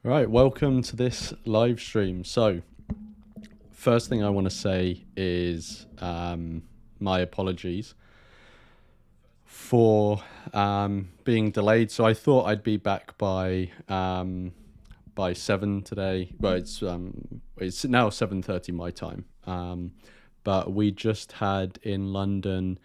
Right, welcome to this live stream. So, first thing I want to say is my apologies for being delayed. So I thought I'd be back by 7 today. Well, it's now 7:30 my time. But we just had in London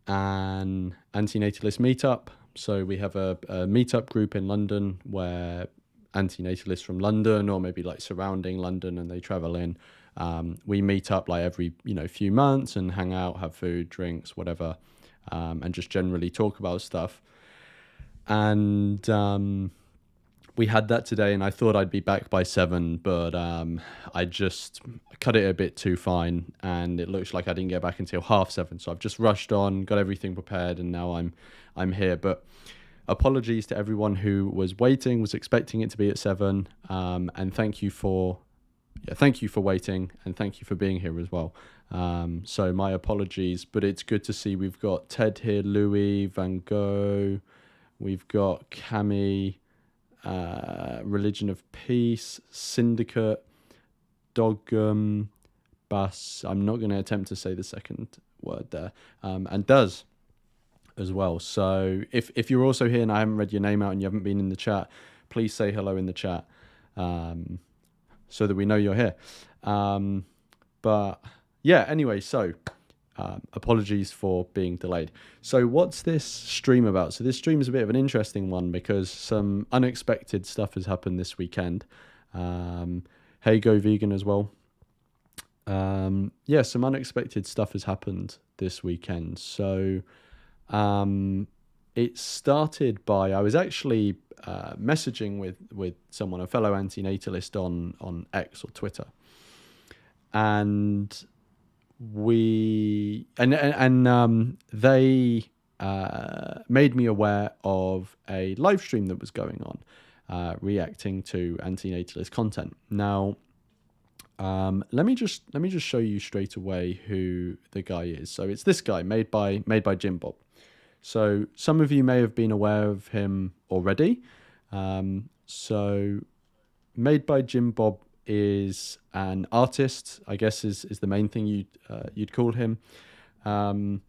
an antinatalist meetup. So we have a meetup group in London where antinatalists from London or maybe like surrounding London and they travel in. We meet up like every few months and hang out, have food, drinks, whatever, and just generally talk about stuff. And we had that today, and I thought I'd be back by 7, but I just cut it a bit too fine, and it looks like I didn't get back until 7:30. So I've just rushed on, got everything prepared, and now I'm here. But apologies to everyone who was waiting, was expecting it to be at 7, and thank you for waiting, and thank you for being here as well. So my apologies, but it's good to see we've got Ted here, Louis, Van Gogh, we've got Cami, Religion of Peace, Syndicate, Dogum, Bass. I'm not going to attempt to say the second word there, and Does as well. So if you're also here and I haven't read your name out and you haven't been in the chat, please say hello in the chat, so that we know you're here. But yeah, anyway, so apologies for being delayed. So what's this stream about? So this stream is a bit of an interesting one because some unexpected stuff has happened this weekend. Hey, go vegan as well. Yeah, some unexpected stuff has happened this weekend. So it started by, I was actually messaging with someone, a fellow antinatalist on X or Twitter, and they made me aware of a live stream that was going on, reacting to antinatalist content. Now, let me just show you straight away who the guy is. So it's this guy, MadeByJimbob. So some of you may have been aware of him already. So MadeByJimbob is an artist, I guess is the main thing you'd call him. I'm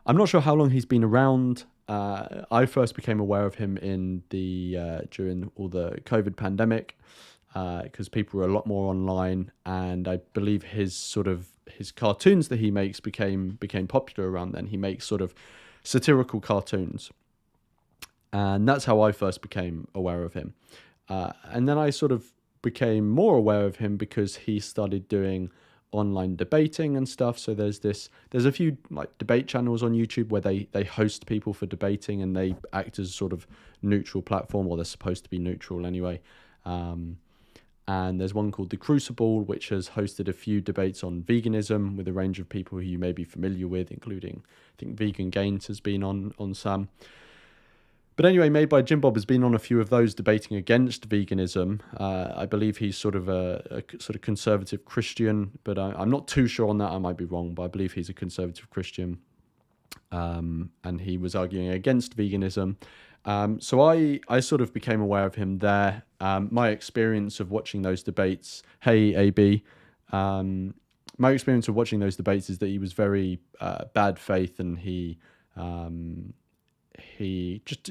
not sure how long he's been around. I first became aware of him in during all the COVID pandemic, because people were a lot more online, and I believe his cartoons that he makes became popular around then. He makes sort of satirical cartoons, and that's how I first became aware of him. And then I sort of became more aware of him because he started doing online debating and stuff. So there's a few like debate channels on YouTube where they host people for debating, and they act as sort of neutral platform, or they're supposed to be neutral anyway. And there's one called The Crucible, which has hosted a few debates on veganism with a range of people who you may be familiar with, including, I think, Vegan Gains has been on some. But anyway, MadeByJimbob has been on a few of those debating against veganism. I believe he's sort of a sort of conservative Christian, but I'm not too sure on that. I might be wrong, but I believe he's a conservative Christian. And he was arguing against veganism. So I sort of became aware of him there. My experience of watching those debates, hey AB, my experience of watching those debates is that he was very bad faith, and he just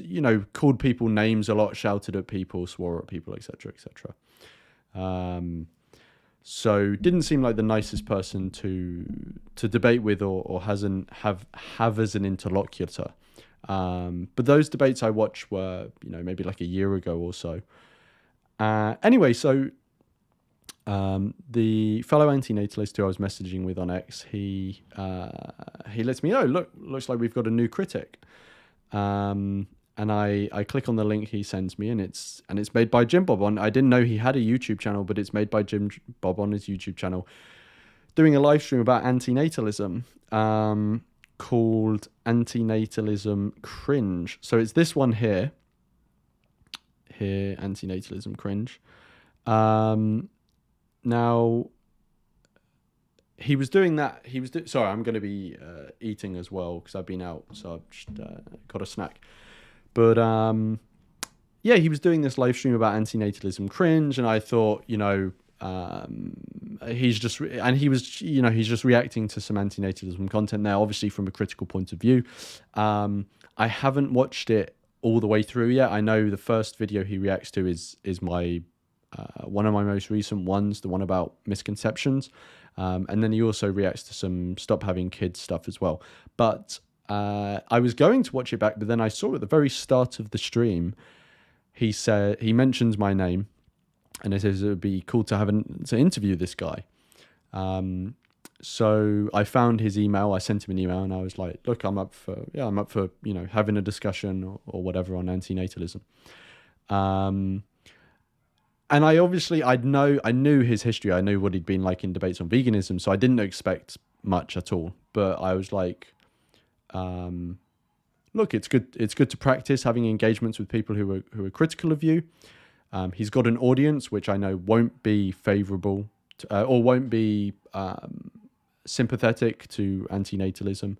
called people names a lot, shouted at people, swore at people, etc., etc. So didn't seem like the nicest person to debate with or have as an interlocutor. But those debates I watched were, maybe like a year ago or so. Anyway, so the fellow antinatalist who I was messaging with on X, he lets me know, looks like we've got a new critic. And I click on the link he sends me, and it's MadeByJimbob. I didn't know he had a YouTube channel, but it's MadeByJimbob on his YouTube channel, doing a live stream about antinatalism, called Antinatalism Cringe. So it's this one here, Antinatalism Cringe. Now, he was doing that. Sorry, I'm going to be eating as well because I've been out, so I've just got a snack. But yeah, he was doing this live stream about antinatalism cringe, and I thought, he's just, and he was, he's just reacting to some antinatalism content there, obviously from a critical point of view. I haven't watched it all the way through yet. I know the first video he reacts to is my one of my most recent ones, the one about misconceptions, and then he also reacts to some stop having kids stuff as well. But I was going to watch it back, but then I saw at the very start of the stream, he mentions my name, and he says it would be cool to to interview this guy. So I found his email. I sent him an email, and I was like, "Look, I'm up for having a discussion or whatever on antinatalism." And I knew his history. I knew what he'd been like in debates on veganism, so I didn't expect much at all. But I was like, look, it's good to practice having engagements with people who are critical of you. He's got an audience which I know won't be favorable to, or won't be sympathetic to antinatalism,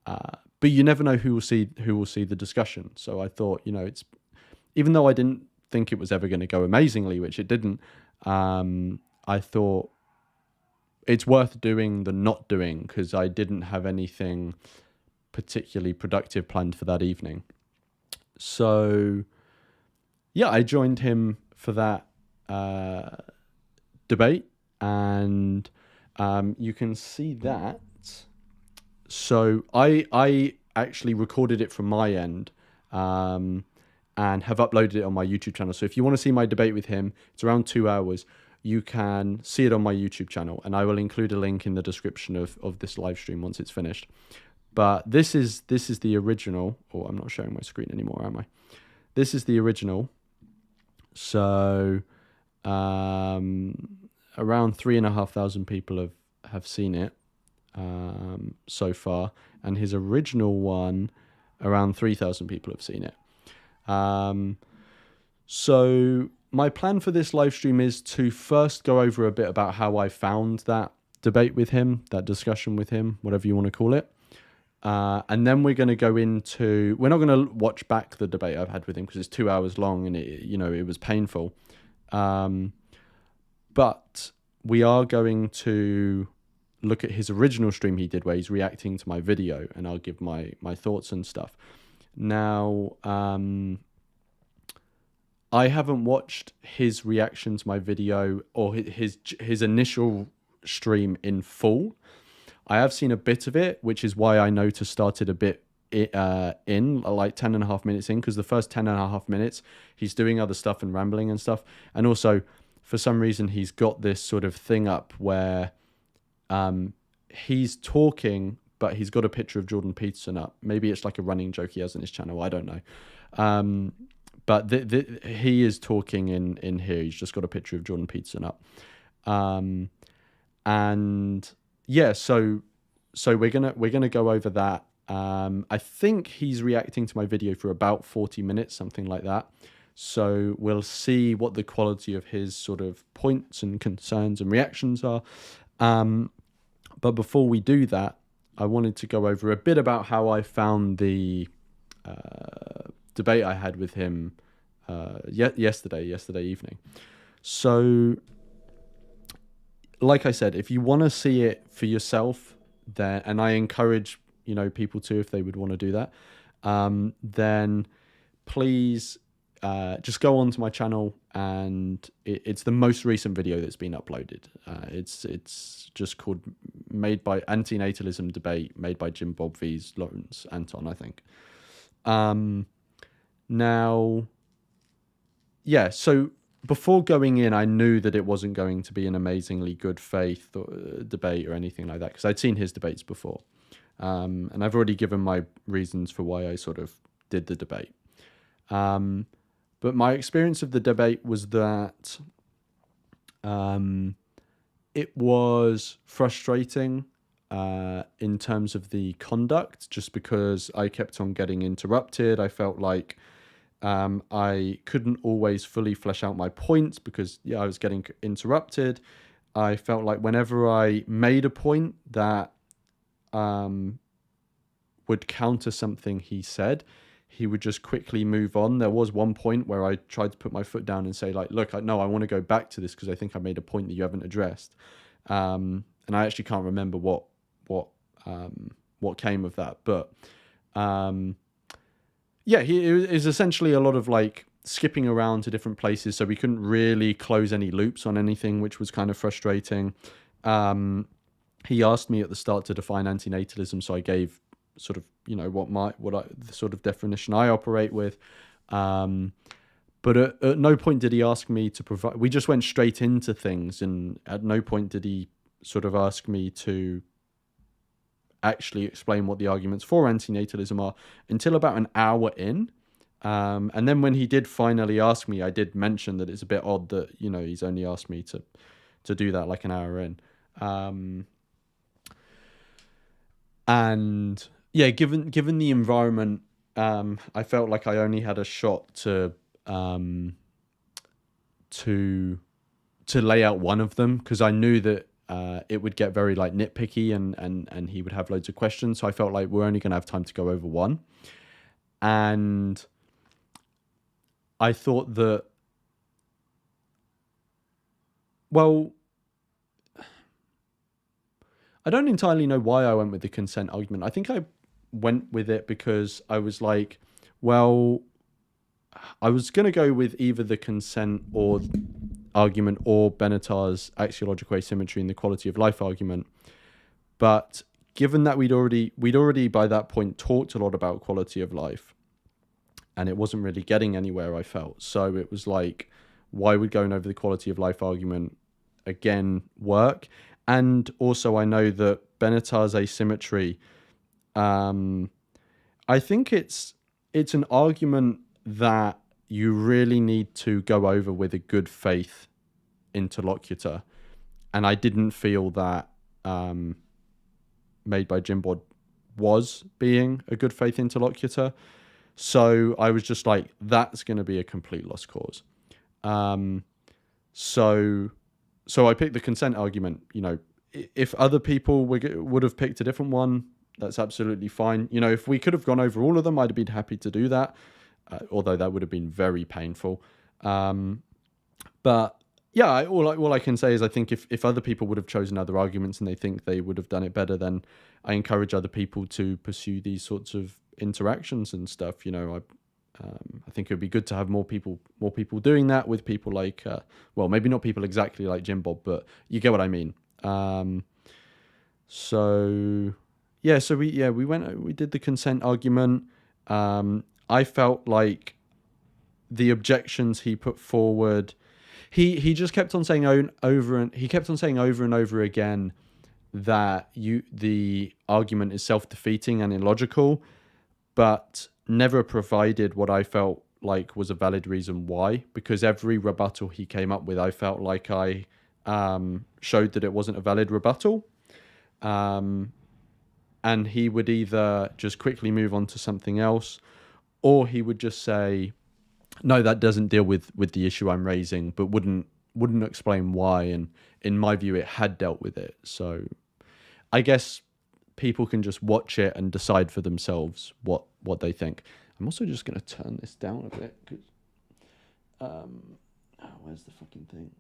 but you never know who will see the discussion. So I thought, it's, even though I didn't think it was ever going to go amazingly, which it didn't, I thought it's worth doing than not doing, because I didn't have anything particularly productive planned for that evening. So yeah, I joined him for that debate, and you can see that. So I actually recorded it from my end, and have uploaded it on my YouTube channel. So if you want to see my debate with him, it's around 2 hours. You can see it on my YouTube channel, and I will include a link in the description of this live stream once it's finished. But this is the original. Oh, I'm not showing my screen anymore, am I? This is the original. So around 3,500 people have seen it so far, and his original one, around 3,000 people have seen it. So my plan for this live stream is to first go over a bit about how I found that debate with him, that discussion with him, whatever you want to call it. And then we're going to go into, we're not going to watch back the debate I've had with him because it's 2 hours long and it was painful. But we are going to look at his original stream he did where he's reacting to my video, and I'll give my thoughts and stuff. Now, I haven't watched his reaction to my video or his initial stream in full. I have seen a bit of it, which is why I know to start it a bit in, like 10.5 minutes in, because the first 10.5 minutes, he's doing other stuff and rambling and stuff. And also, for some reason, he's got this sort of thing up where he's talking, but he's got a picture of Jordan Peterson up. Maybe it's like a running joke he has on his channel. I don't know. But he is talking in here. He's just got a picture of Jordan Peterson up. And yeah, so we're gonna go over that. I think he's reacting to my video for about 40 minutes, something like that. So we'll see what the quality of his sort of points and concerns and reactions are. But before we do that, I wanted to go over a bit about how I found the debate I had with him yesterday evening. So, like I said, if you want to see it for yourself, then, and I encourage people to, if they would want to do that, then please just go onto my channel, and it's the most recent video that's been uploaded. It's just called Antinatalism Debate, MadeByJimbob vs Lawrence Anton, I think. Now, yeah, so before going in, I knew that it wasn't going to be an amazingly good faith debate or anything like that, because I'd seen his debates before. And I've already given my reasons for why I sort of did the debate. But my experience of the debate was that it was frustrating in terms of the conduct, just because I kept on getting interrupted. I felt like I couldn't always fully flesh out my points because I was getting interrupted. I felt like whenever I made a point that would counter something he said, he would just quickly move on. There was one point where I tried to put my foot down and say, like, look, I want to go back to this because I think I made a point that you haven't addressed. And I actually can't remember what came of that. But yeah, it was essentially a lot of like skipping around to different places. So we couldn't really close any loops on anything, which was kind of frustrating. He asked me at the start to define antinatalism. So I gave sort of, you know, the sort of definition I operate with. But at no point did he ask me to provide, we just went straight into things. And at no point did he sort of ask me to actually explain what the arguments for antinatalism are until about an hour in. And then when he did finally ask me, I did mention that it's a bit odd that, you know, he's only asked me to do that like an hour in. And yeah, given the environment, I felt like I only had a shot to lay out one of them, because I knew that it would get very like nitpicky and he would have loads of questions. So I felt like we're only going to have time to go over one. And I thought that, well, I don't entirely know why I went with the consent argument. I think I went with it because I was like, well, I was going to go with either the consent or argument or Benatar's axiological asymmetry and the quality of life argument. But given that we'd already by that point talked a lot about quality of life, and it wasn't really getting anywhere, I felt. So it was like, why would going over the quality of life argument again work? And also I know that Benatar's asymmetry, I think it's an argument that you really need to go over with a good faith interlocutor. And I didn't feel that MadeByJimbob was being a good faith interlocutor. So I was just like, that's going to be a complete lost cause. So I picked the consent argument. You know, if other people would have picked a different one, that's absolutely fine. You know, if we could have gone over all of them, I'd have been happy to do that. Although that would have been very painful. But yeah, all I can say is I think if other people would have chosen other arguments and they think they would have done it better, then I encourage other people to pursue these sorts of interactions and stuff. You know, I think it would be good to have more people doing that with people like, well, maybe not people exactly like Jimbob, but you get what I mean. So yeah, we did the consent argument. I felt like the objections he put forward, he just kept on saying over and over again that the argument is self-defeating and illogical, but never provided what I felt like was a valid reason why, because every rebuttal he came up with, I felt like I showed that it wasn't a valid rebuttal. And he would either just quickly move on to something else, or he would just say, no, that doesn't deal with the issue I'm raising, but wouldn't explain why. And in my view, it had dealt with it. So I guess people can just watch it and decide for themselves what they think. I'm also just going to turn this down a bit, because where's the fucking thing?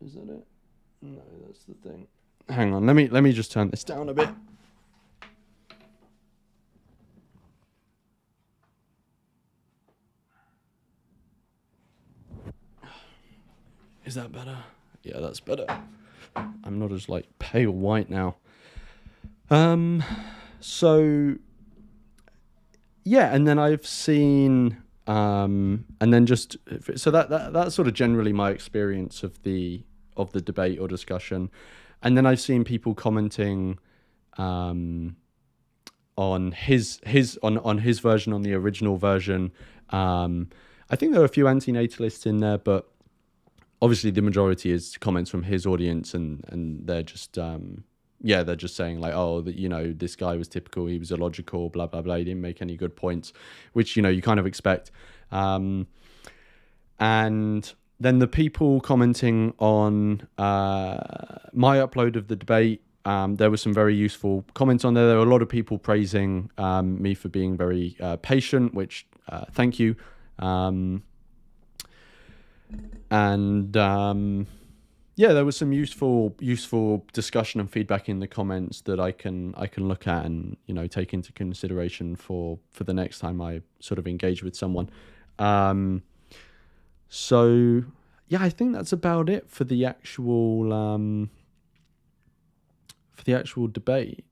Is that it? No, that's the thing. Hang on, let me just turn this down a bit. Is that better? Yeah, that's better. I'm not as like pale white now. So yeah, and then I've seen and then just so that's sort of generally my experience of the debate or discussion. And then I've seen people commenting on his version, on the original version. I think there were a few antinatalists in there, but obviously the majority is comments from his audience, and they're just they're just saying like, oh, that, you know, this guy was typical, he was illogical, blah blah blah, he didn't make any good points, which, you know, you kind of expect. And then the people commenting on my upload of the debate, There were some very useful comments on there. There were a lot of people praising me for being very patient, which thank you. Yeah, there was some useful discussion and feedback in the comments that I can look at and, you know, take into consideration for the next time I sort of engage with someone. So yeah, I think that's about it for the actual debate.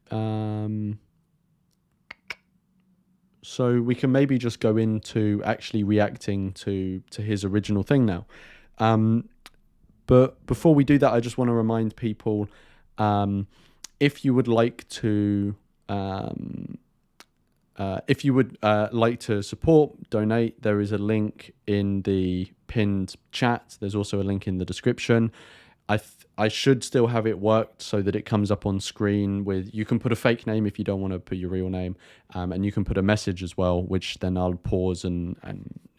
So we can maybe just go into actually reacting to his original thing now. But before we do that, I just want to remind people, if you would like to support, donate, there is a link in the pinned chat. There's also a link in the description. I should still have it worked so that it comes up on screen with, you can put a fake name if you don't want to put your real name, and you can put a message as well, which then I'll pause and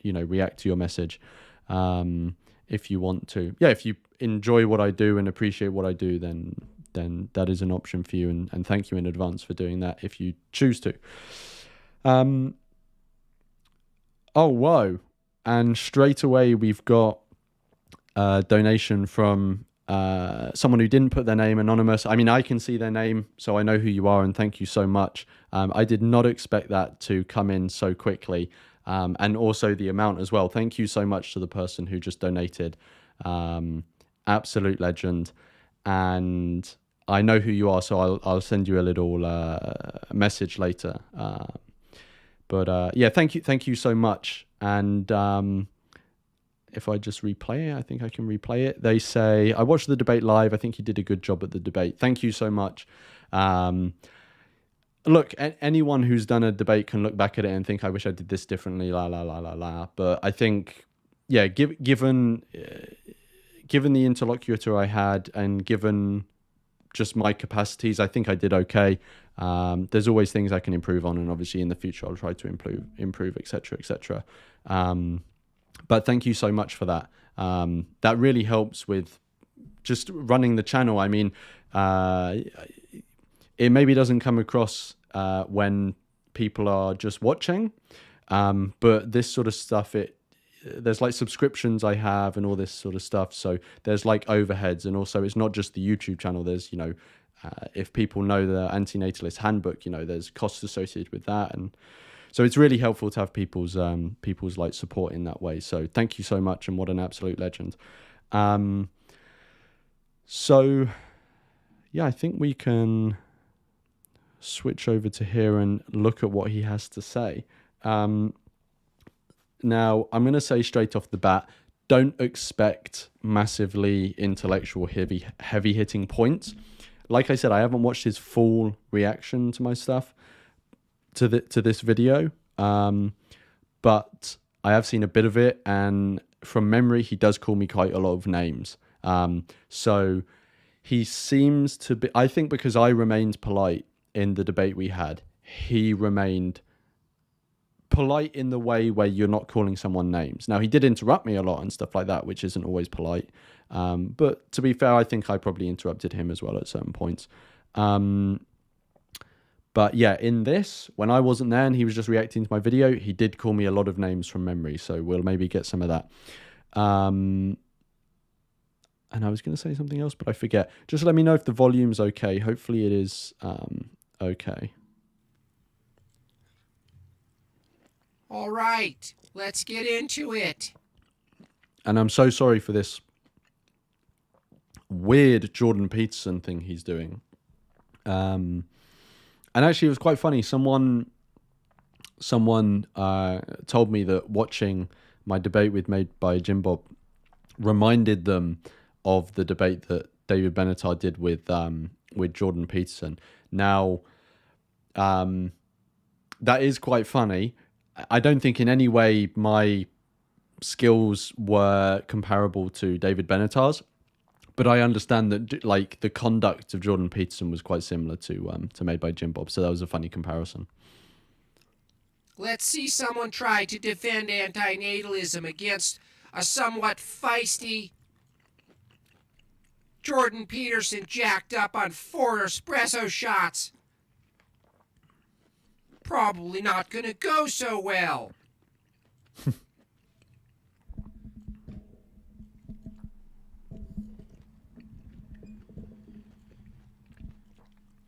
you know, react to your message. If you want to. Yeah, if you enjoy what I do and appreciate what I do, then that is an option for you, and thank you in advance for doing that if you choose to. Oh, whoa. And straight away we've got a donation from someone who didn't put their name, anonymous. I mean, I can see their name, so I know who you are, and thank you so much. I did not expect that to come in so quickly. And also the amount as well. Thank you so much to the person who just donated. Absolute legend. And I know who you are, so I'll send you a little message later. Yeah, thank you so much. And if I just replay it, I think I can replay it. They say, I watched the debate live. I think you did a good job at the debate. Thank you so much. Look, anyone who's done a debate can look back at it and think, I wish I did this differently, la, la, la, la, la. But I think, yeah, given the interlocutor I had and given just my capacities, I think I did okay. There's always things I can improve on, and obviously in the future I'll try to improve, etc., etc. But thank you so much for that. That really helps with just running the channel. I mean, it maybe doesn't come across when people are just watching, but this sort of stuff, there's like subscriptions I have and all this sort of stuff. So there's like overheads, and also it's not just the YouTube channel. There's, you know, if people know the Antinatalist handbook, you know, there's costs associated with that, and so it's really helpful to have people's like support in that way. So thank you so much, and what an absolute legend. So yeah, I think we can switch over to here and look at what he has to say. Now, I'm going to say straight off the bat, don't expect massively intellectual, heavy hitting points. Like I said, I haven't watched his full reaction to my stuff, to this video, but I have seen a bit of it, and from memory, he does call me quite a lot of names. So he seems to be, I think because I remained polite in the debate we had, he remained polite in the way where you're not calling someone names. Now, he did interrupt me a lot and stuff like that, which isn't always polite. But to be fair, I think I probably interrupted him as well at certain points. But yeah, in this, when I wasn't there and he was just reacting to my video, he did call me a lot of names from memory. So we'll maybe get some of that. And I was going to say something else, but I forget. Just let me know if the volume's okay. Hopefully it is okay. All right, let's get into it. And I'm so sorry for this weird Jordan Peterson thing he's doing. And actually, it was quite funny. Someone told me that watching my debate with MadeByJimbob reminded them of the debate that David Benatar did with Jordan Peterson. Now, that is quite funny. I don't think in any way my skills were comparable to David Benatar's, but I understand that like the conduct of Jordan Peterson was quite similar to MadeByJimbob, so that was a funny comparison. Let's see someone try to defend antinatalism against a somewhat feisty Jordan Peterson jacked up on 4 espresso shots. Probably not gonna go so well.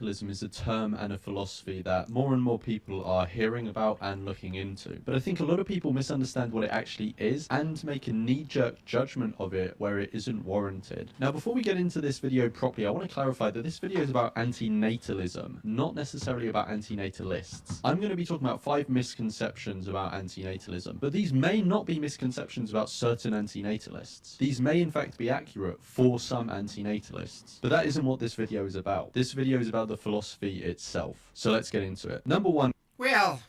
Antinatalism is a term and a philosophy that more and more people are hearing about and looking into. But I think a lot of people misunderstand what it actually is and make a knee-jerk judgment of it where it isn't warranted. Now, before we get into this video properly, I want to clarify that this video is about antinatalism, not necessarily about antinatalists. I'm going to be talking about 5 misconceptions about antinatalism, but these may not be misconceptions about certain antinatalists. These may in fact be accurate for some antinatalists, but that isn't what this video is about. This video is about the philosophy itself. So let's get into it. Number 1. Well,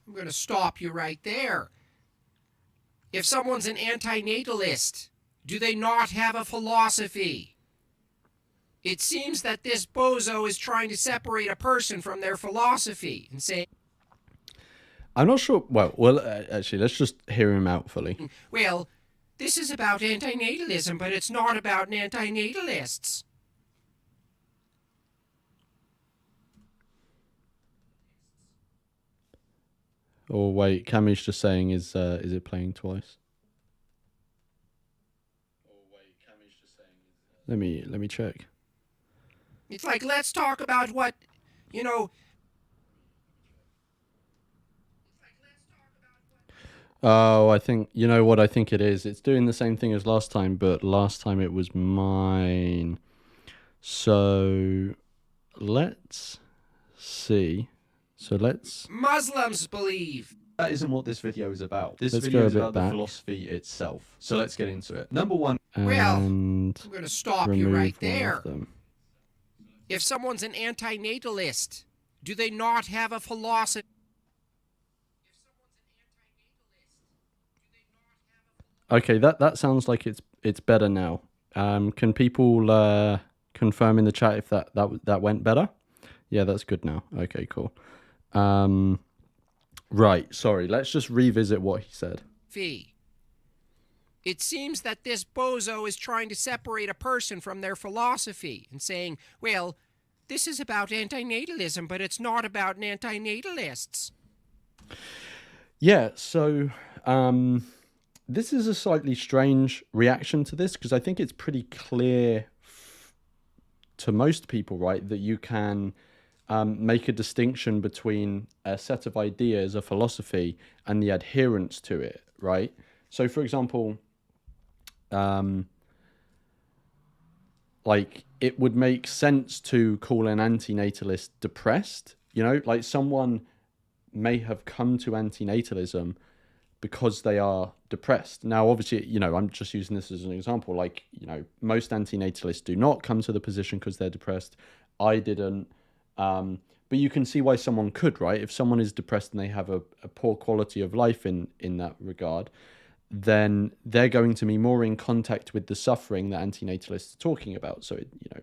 I'm going to stop you right there. If someone's an antinatalist, do they not have a philosophy? It seems that this bozo is trying to separate a person from their philosophy and say, I'm not sure. Well, actually, let's just hear him out fully. well, this is about antinatalism, but it's not about antinatalists. Oh wait, Cammy's just saying, is it playing twice? Let me check. It's like, let's talk about what, you know. Oh, I think, you know what I think it is? It's doing the same thing as last time, but last time it was mine. So, let's see. Muslims believe. That isn't what this video is about. This video is about the philosophy itself. So let's get into it. Number 1. Well, I'm going to stop you right there. Them. If someone's an antinatalist, do they not have a philosophy? Okay, that sounds like it's better now. Can people confirm in the chat if that went better? Yeah, that's good now. Okay, cool. Right, sorry, let's just revisit what he said. It seems that this bozo is trying to separate a person from their philosophy and saying, well, this is about antinatalism, but it's not about antinatalists. Yeah, so this is a slightly strange reaction to this because I think it's pretty clear to most people, right, that you can make a distinction between a set of ideas, a philosophy, and the adherence to it, right? So, for example, like, it would make sense to call an antinatalist depressed, you know? Like, someone may have come to antinatalism because they are depressed. Now, obviously, you know, I'm just using this as an example. Like, you know, most antinatalists do not come to the position because they're depressed. I didn't. But you can see why someone could, right? If someone is depressed and they have a poor quality of life in that regard, then they're going to be more in contact with the suffering that antinatalists are talking about. So, you know,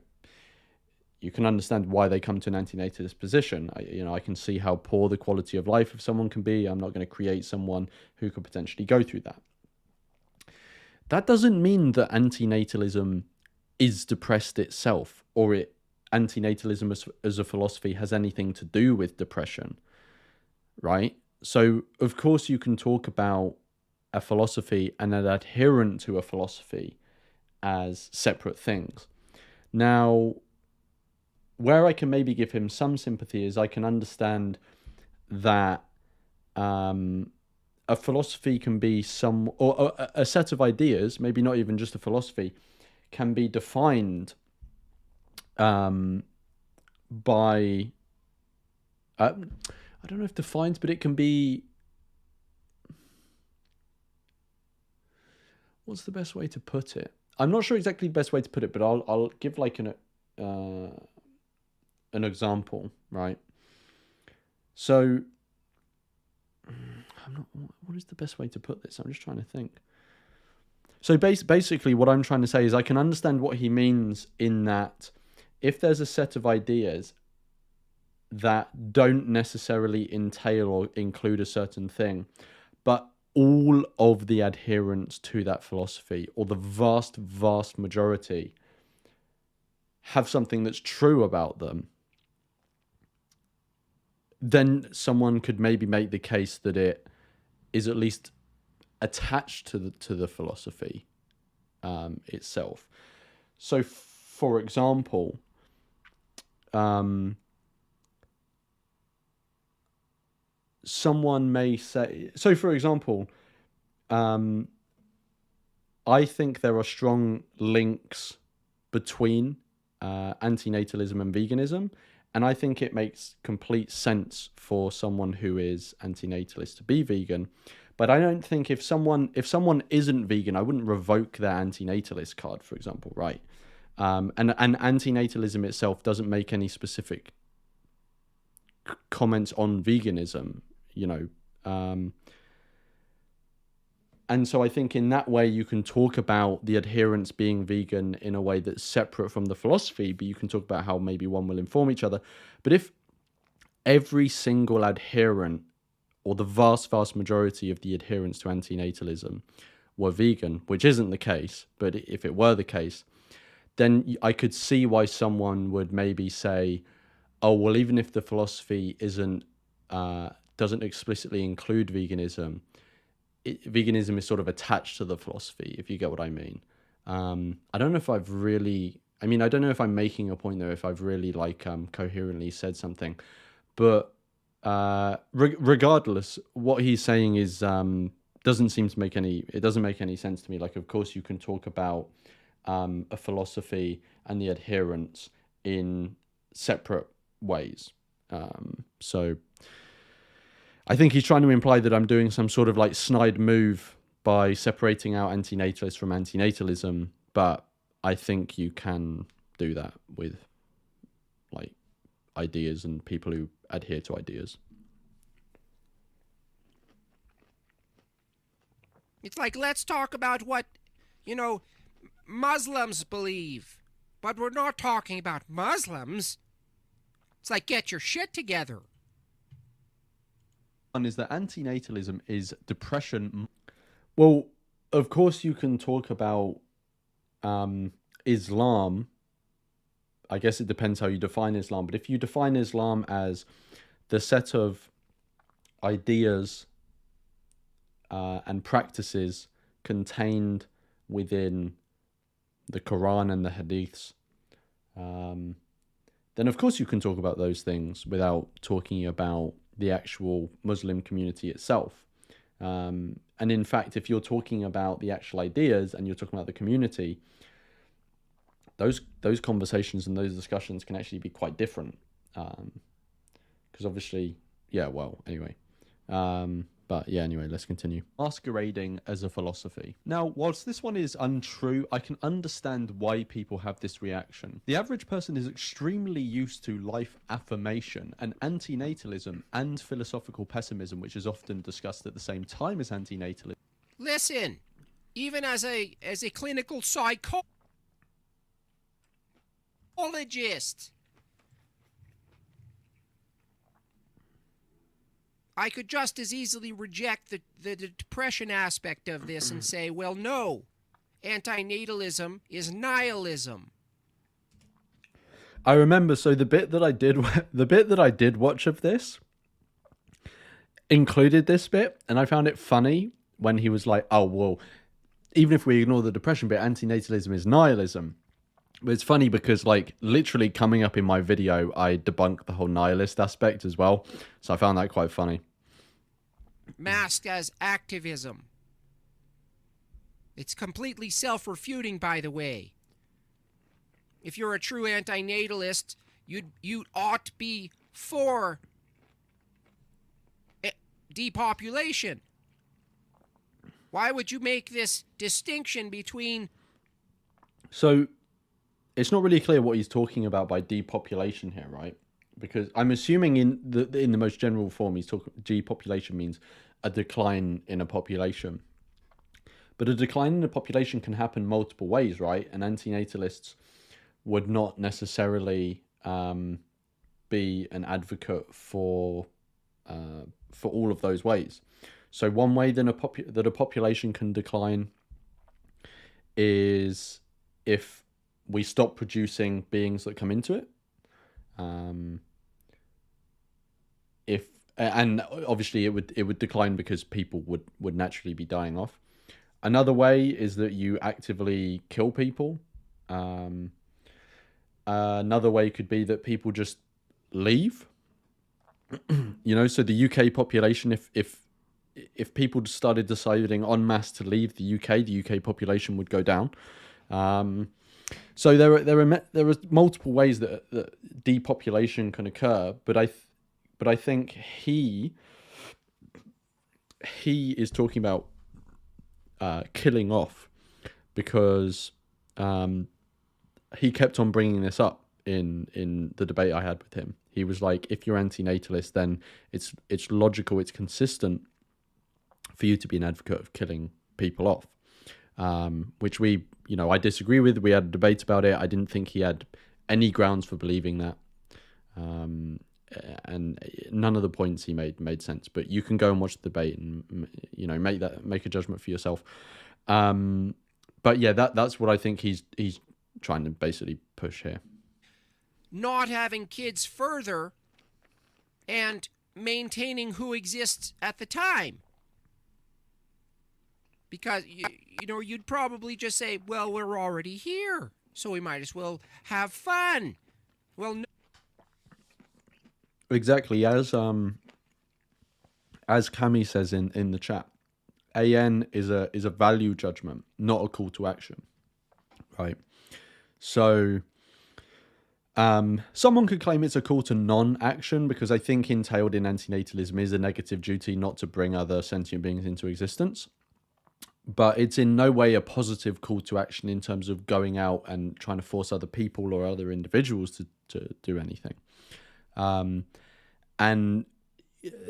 you can understand why they come to an antinatalist position. I can see how poor the quality of life of someone can be. I'm not going to create someone who could potentially go through that. That doesn't mean that antinatalism is depressed itself, or antinatalism as a philosophy has anything to do with depression, right? So, of course, you can talk about a philosophy and an adherent to a philosophy as separate things. Now, where I can maybe give him some sympathy is I can understand that a philosophy can be or a set of ideas, maybe not even just a philosophy, can be defined by I don't know if defined, but it can be, what's the best way to put it? I'm not sure exactly the best way to put it, but I'll give like an example, right? So what is the best way to put this? I'm just trying to think. So basically what I'm trying to say is I can understand what he means in that if there's a set of ideas that don't necessarily entail or include a certain thing, but all of the adherents to that philosophy, or the vast majority, have something that's true about them, then someone could maybe make the case that it is at least attached to the philosophy itself. So, for example, someone may say, so for example, I think there are strong links between antinatalism and veganism, and I think it makes complete sense for someone who is antinatalist to be vegan. But I don't think if someone isn't vegan, I wouldn't revoke their antinatalist card, for example, right? And antinatalism itself doesn't make any specific comments on veganism, you know. And so I think in that way you can talk about the adherents being vegan in a way that's separate from the philosophy, but you can talk about how maybe one will inform each other. But if every single adherent, or the vast majority of the adherents to antinatalism, were vegan, which isn't the case, but if it were the case, then I could see why someone would maybe say, oh, well, even if the philosophy doesn't explicitly include veganism, veganism is sort of attached to the philosophy, if you get what I mean. I don't know if I've really, I don't know if I'm making a point there, if I've really coherently said something, but regardless, what he's saying is doesn't make any sense to me. Like, of course you can talk about a philosophy and the adherents in separate ways. So I think he's trying to imply that I'm doing some sort of like snide move by separating out antinatalists from antinatalism, but I think you can do that with like ideas and people who adhere to ideas. It's like, let's talk about what, Muslims believe. But we're not talking about Muslims. It's like, get your shit together. One is that antinatalism is depression. Well, of course you can talk about Islam. I guess it depends how you define Islam, but if you define Islam as the set of ideas and practices contained within the Quran and the Hadiths, then of course you can talk about those things without talking about the actual Muslim community itself. And in fact, if you're talking about the actual ideas and you're talking about the community, those conversations and those discussions can actually be quite different. Because obviously, anyway, let's continue. Masquerading as a philosophy. Now, whilst this one is untrue, I can understand why people have this reaction. The average person is extremely used to life affirmation, and antinatalism and philosophical pessimism, which is often discussed at the same time as antinatalism. Listen, even as a clinical psychologist, I could just as easily reject the depression aspect of this and say, well, no, antinatalism is nihilism. I remember, so the bit that I did watch of this included this bit, and I found it funny when he was like, oh, well, even if we ignore the depression bit, antinatalism is nihilism. But it's funny because, like, literally coming up in my video, I debunked the whole nihilist aspect as well. So I found that quite funny. Masked as activism. It's completely self-refuting, by the way. If you're a true antinatalist, you ought to be for depopulation. Why would you make this distinction between... So it's not really clear what he's talking about by depopulation here, right? Because I'm assuming in the most general form, he's talking depopulation means a decline in a population. But a decline in a population can happen multiple ways, right? And antinatalists would not necessarily be an advocate for all of those ways. So one way that a population can decline is if we stop producing beings that come into it. Um, if and obviously it would decline because people would naturally be dying off. Another way is that you actively kill people. Another way could be that people just leave. So the UK population, if people just started deciding en masse to leave the UK population would go down. So there are multiple ways that depopulation can occur, but I think he is talking about killing off because he kept on bringing this up in the debate I had with him. He was like, if you're antinatalist, then it's logical, it's consistent for you to be an advocate of killing people off, which I disagree with. We had a debate about it. I didn't think he had any grounds for believing that. And none of the points he made sense, but you can go and watch the debate and make a judgment for yourself. But yeah, that's what I think he's trying to basically push here. Not having kids further and maintaining who exists at the time. Because, you'd probably just say, well, we're already here, so we might as well have fun. Well, no. Exactly, as Cami says in the chat, AN is a value judgment, not a call to action, right? So someone could claim it's a call to non-action because I think entailed in antinatalism is a negative duty not to bring other sentient beings into existence. But it's in no way a positive call to action in terms of going out and trying to force other people or other individuals to do anything. And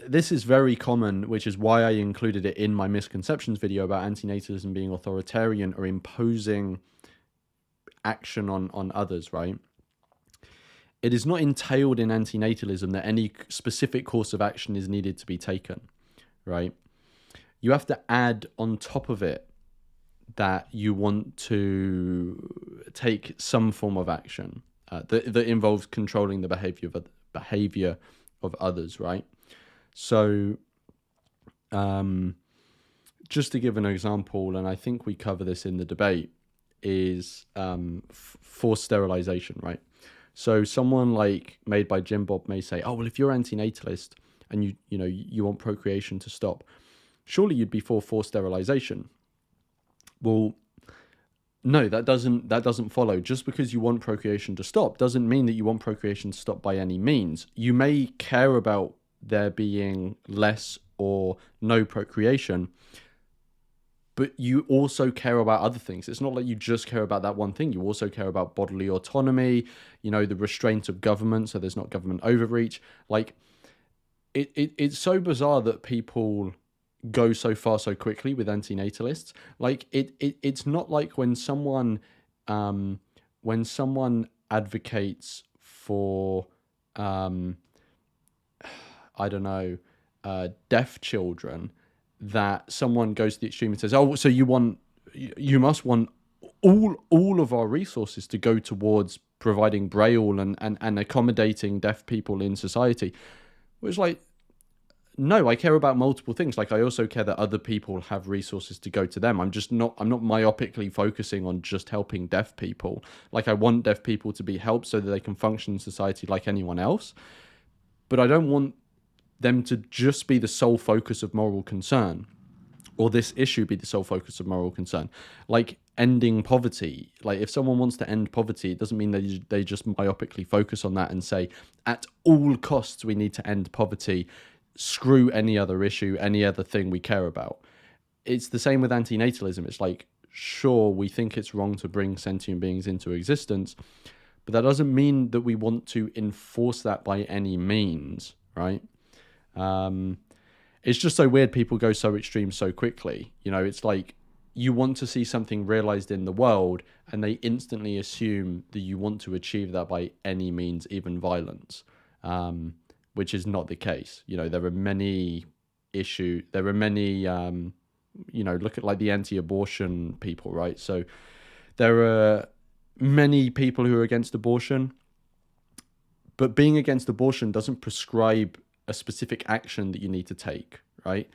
this is very common, which is why I included it in my misconceptions video about antinatalism being authoritarian or imposing action on others, right? It is not entailed in antinatalism that any specific course of action is needed to be taken, right? You have to add on top of it that you want to take some form of action that involves controlling the behavior of others, right? So just to give an example, and I think we cover this in the debate, is forced sterilization, right? So someone like MadeByJimbob may say, oh, well, if you're antinatalist and you want procreation to stop, surely you'd be for forced sterilization. Well, no, that doesn't follow. Just because you want procreation to stop doesn't mean that you want procreation to stop by any means. You may care about there being less or no procreation, but you also care about other things. It's not like you just care about that one thing. You also care about bodily autonomy, the restraint of government, so there's not government overreach. Like, it's so bizarre that people go so far so quickly with antinatalists. Like, it's not like when someone advocates for deaf children, that someone goes to the extreme and says, oh, so you must want all of our resources to go towards providing braille and accommodating deaf people in society. Which, like, no, I care about multiple things. Like, I also care that other people have resources to go to them. I'm not myopically focusing on just helping deaf people. Like, I want deaf people to be helped so that they can function in society like anyone else. But I don't want them to just be the sole focus of moral concern, or this issue be the sole focus of moral concern. Like, ending poverty. Like, if someone wants to end poverty, it doesn't mean they just myopically focus on that and say, at all costs, we need to end poverty. Screw any other issue, any other thing we care about. It's the same with antinatalism. It's like, sure, we think it's wrong to bring sentient beings into existence, but that doesn't mean that we want to enforce that by any means, right? It's just so weird people go so extreme so quickly. It's like you want to see something realized in the world and they instantly assume that you want to achieve that by any means, even violence, which is not the case. There are many look at like the anti-abortion people, right? So there are many people who are against abortion, but being against abortion doesn't prescribe a specific action that you need to take, right?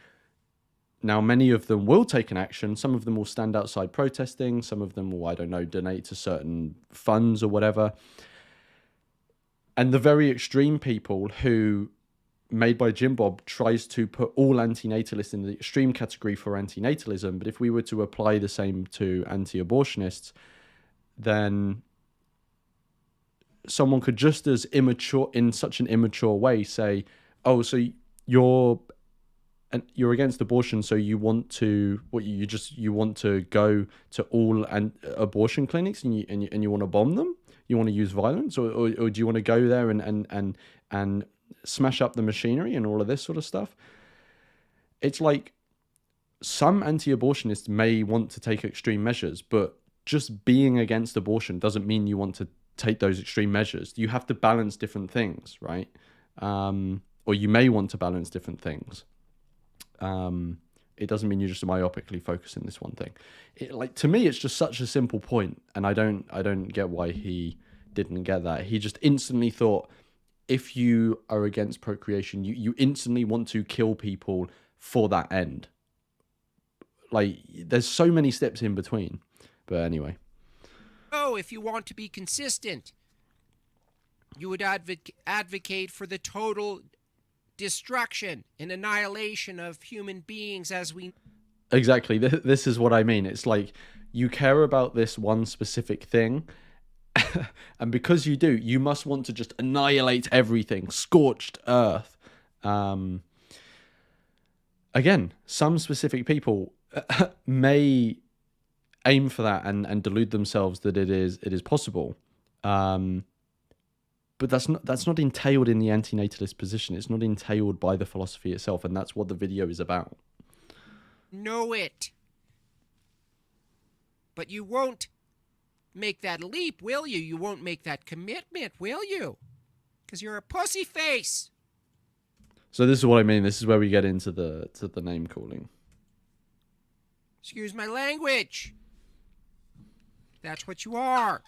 Now, many of them will take an action. Some of them will stand outside protesting. Some of them will, I don't know, donate to certain funds or whatever. And the very extreme people who MadeByJimbob tries to put all antinatalists in the extreme category for antinatalism. But if we were to apply the same to anti-abortionists, then someone could just as immature, in such an immature way, say, oh, so you're against abortion, so you want to you want to go to all abortion clinics and you want to bomb them, you want to use violence, or do you want to go there and smash up the machinery and all of this sort of stuff? It's like some anti-abortionists may want to take extreme measures, but just being against abortion doesn't mean you want to take those extreme measures. You have to balance different things, right? Or you may want to balance different things. It doesn't mean you're just myopically focusing this one thing. To me, it's just such a simple point, and I don't get why he didn't get that. He just instantly thought, if you are against procreation, you instantly want to kill people for that end. Like, there's so many steps in between. But anyway. Oh, if you want to be consistent, you would advocate for the total destruction and annihilation of human beings as we... Exactly. This is what I mean. It's like, you care about this one specific thing, and because you do, you must want to just annihilate everything, scorched earth. Again, some specific people may aim for that and delude themselves that it is possible. But that's not entailed in the antinatalist position. It's not entailed by the philosophy itself, and that's what the video is about. Know it. But you won't make that leap, will you? You won't make that commitment, will you? Because you're a pussy face. So this is what I mean. This is where we get into the name calling. Excuse my language. That's what you are.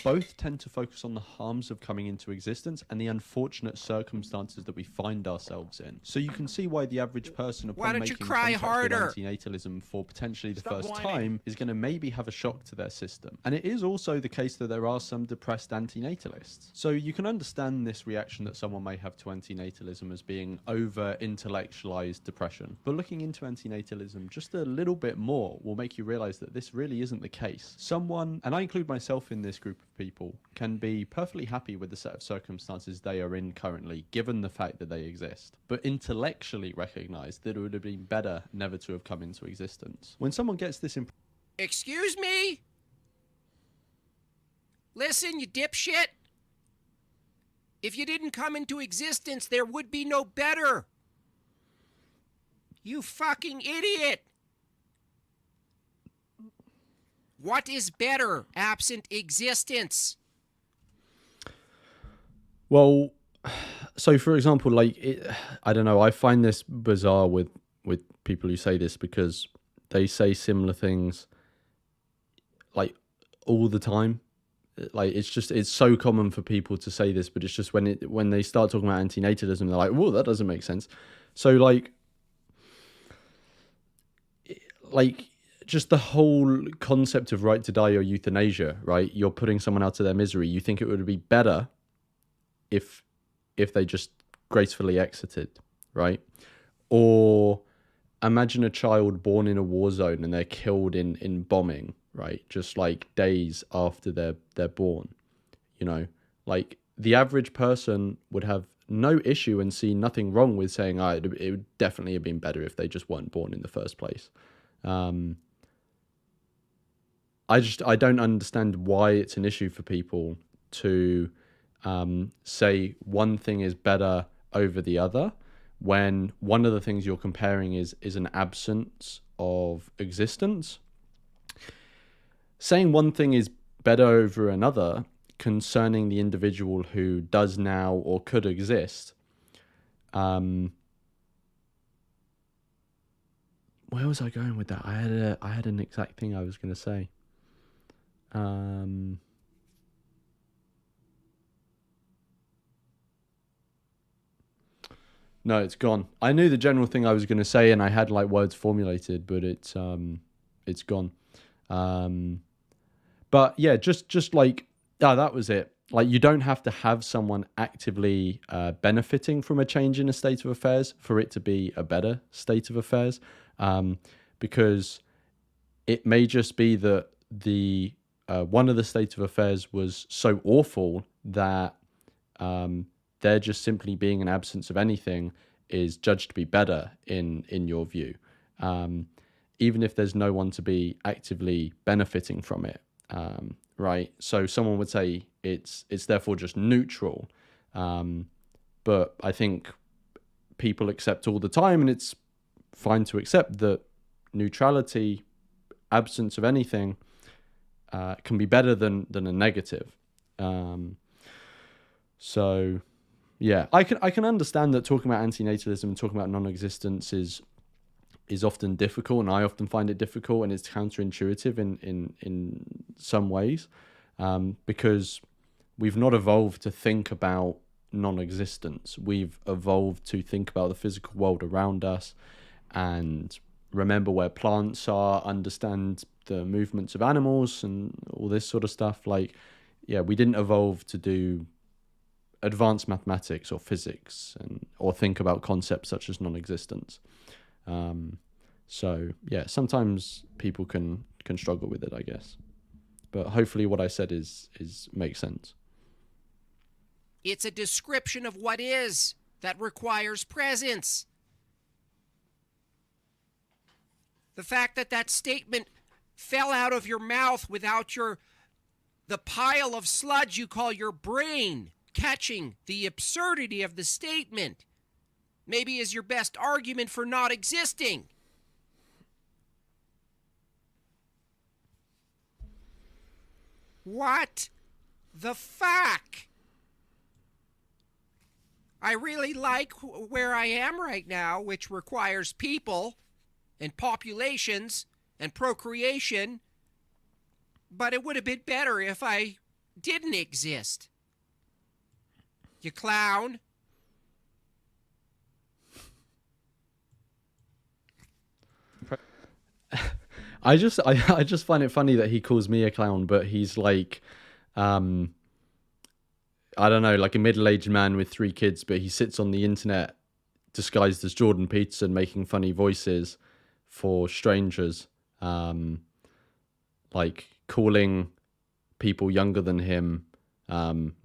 Both tend to focus on the harms of coming into existence and the unfortunate circumstances that we find ourselves in. So you can see why the average person, upon making contact with antinatalism for potentially the first time, is going to maybe have a shock to their system. And it is also the case that there are some depressed antinatalists. So you can understand this reaction that someone may have to antinatalism as being over-intellectualized depression. But looking into antinatalism just a little bit more will make you realize that this really isn't the case. Someone, and I include myself in this group of people, can be perfectly happy with the set of circumstances they are in currently, given the fact that they exist, but intellectually recognize that it would have been better never to have come into existence. When someone gets this Excuse me? Listen, you dipshit. If you didn't come into existence, there would be no better. You fucking idiot. What is better absent existence? Well, so for example, I don't know, I find this bizarre with people who say this, because they say similar things like all the time. Like, it's so common for people to say this, but it's just when they start talking about antinatalism, they're like, whoa, that doesn't make sense. So like just the whole concept of right to die or euthanasia, right? You're putting someone out of their misery. You think it would be better if they just gracefully exited, right? Or imagine a child born in a war zone and they're killed in bombing, right? Just like days after they're born, you know? Like, the average person would have no issue and see nothing wrong with saying, it would definitely have been better if they just weren't born in the first place. I don't understand why it's an issue for people to say one thing is better over the other, when one of the things you're comparing is an absence of existence. Saying one thing is better over another concerning the individual who does now or could exist. Where was I going with that? I had an exact thing I was going to say. No, it's gone. I knew the general thing I was going to say, and I had like words formulated, but it's gone. But yeah, just like that was it. Like, you don't have to have someone actively benefiting from a change in a state of affairs for it to be a better state of affairs, because it may just be that the one of the state of affairs was so awful that there just simply being an absence of anything is judged to be better in your view, even if there's no one to be actively benefiting from it. Right? So someone would say it's therefore just neutral, but I think people accept all the time, and it's fine to accept that neutrality, absence of anything, can be better than a negative. So yeah, I can understand that talking about antinatalism and talking about non-existence is often difficult, and I often find it difficult, and it's counterintuitive in some ways, because we've not evolved to think about non-existence. We've evolved to think about the physical world around us and remember where plants are, understand the movements of animals and all this sort of stuff. Like, yeah, we didn't evolve to do advanced mathematics or physics or think about concepts such as non-existence. So yeah, sometimes people can struggle with it, I guess, but hopefully what I said is makes sense. It's a description of what is that requires presence. The fact that that statement fell out of your mouth without the pile of sludge you call your brain catching the absurdity of the statement maybe is your best argument for not existing. What the fuck? I really like where I am right now, which requires people and populations and procreation, but it would have been better if I didn't exist. You clown. I just find it funny that he calls me a clown, but he's like, I don't know, like a middle-aged man with 3 kids, but he sits on the internet disguised as Jordan Peterson making funny voices for strangers, like calling people younger than him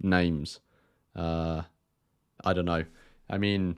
names. I don't know. I mean,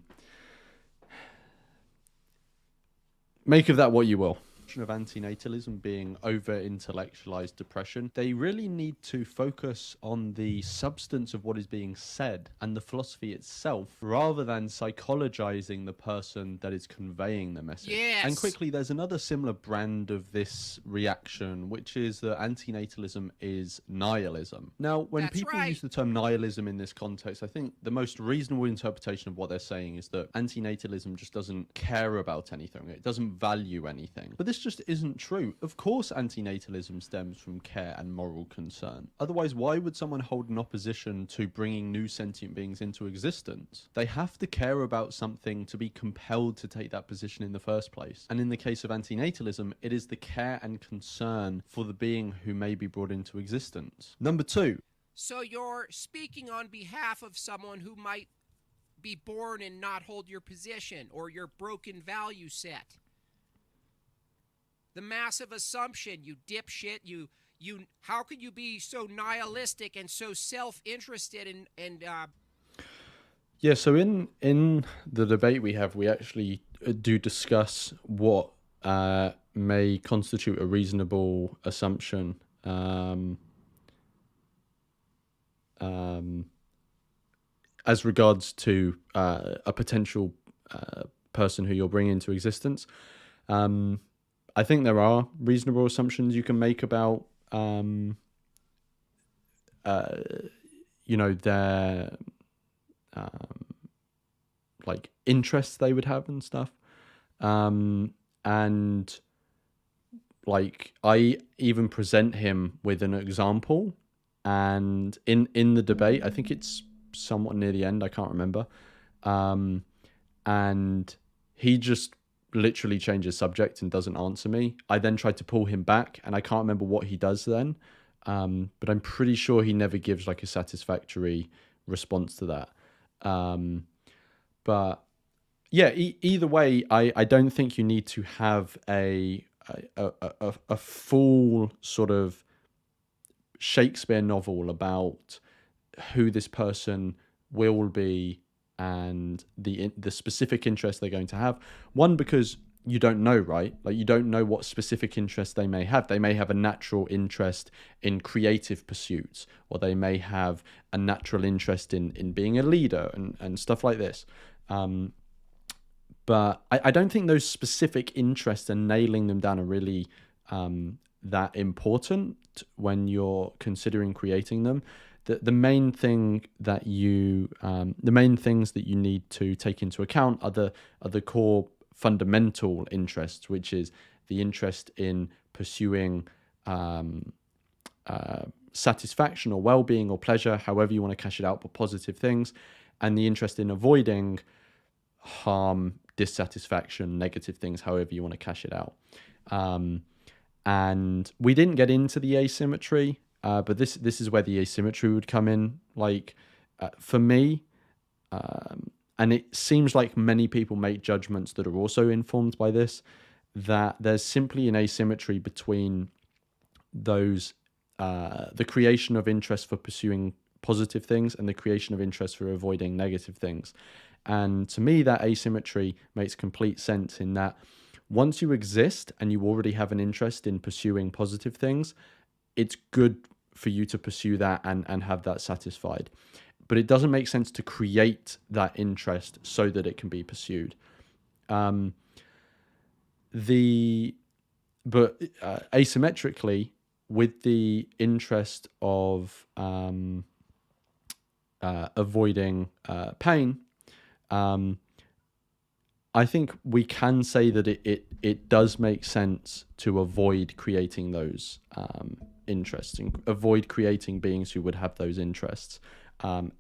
make of that what you will. Of antinatalism being over-intellectualized depression, they really need to focus on the substance of what is being said and the philosophy itself, rather than psychologizing the person that is conveying the message. Yes. And quickly, there's another similar brand of this reaction, which is that antinatalism is nihilism. Now, when That's people right. use the term nihilism in this context, I think the most reasonable interpretation of what they're saying is that antinatalism just doesn't care about anything. It doesn't value anything. But this just isn't true. Of course, antinatalism stems from care and moral concern. Otherwise, why would someone hold an opposition to bringing new sentient beings into existence? They have to care about something to be compelled to take that position in the first place. And in the case of antinatalism, it is the care and concern for the being who may be brought into existence. Number 2. So you're speaking on behalf of someone who might be born and not hold your position or your broken value set. The massive assumption, you dipshit, you how could you be so nihilistic and so self-interested and Yeah, so in the debate we have, we actually do discuss what may constitute a reasonable assumption as regards to a potential person who you're bringing into existence. I think there are reasonable assumptions you can make about, their like interests they would have and stuff, and like I even present him with an example, and in the debate, I think it's somewhat near the end, I can't remember, and he just literally changes subject and doesn't answer me. I then tried to pull him back, and I can't remember what he does then, but I'm pretty sure he never gives like a satisfactory response to that. But yeah, either way, I don't think you need to have a full sort of Shakespeare novel about who this person will be and the specific interest they're going to have. One, because you don't know, right? Like, you don't know what specific interest they may have. They may have a natural interest in creative pursuits, or they may have a natural interest in being a leader and stuff like this. But I don't think those specific interests and nailing them down are really that important when you're considering creating them. The main thing that the main things that you need to take into account are the core fundamental interests, which is the interest in pursuing satisfaction or well-being or pleasure, however you want to cash it out, but positive things, and the interest in avoiding harm, dissatisfaction, negative things, however you want to cash it out. And we didn't get into the asymmetry, but this is where the asymmetry would come in. Like, for me, and it seems like many people make judgments that are also informed by this, that there's simply an asymmetry between those, the creation of interest for pursuing positive things and the creation of interest for avoiding negative things. And to me, that asymmetry makes complete sense in that once you exist and you already have an interest in pursuing positive things, it's good for you to pursue that and have that satisfied. But it doesn't make sense to create that interest so that it can be pursued. Asymmetrically, with the interest of avoiding pain, I think we can say that it does make sense to avoid creating those interests and avoid creating beings who would have those interests,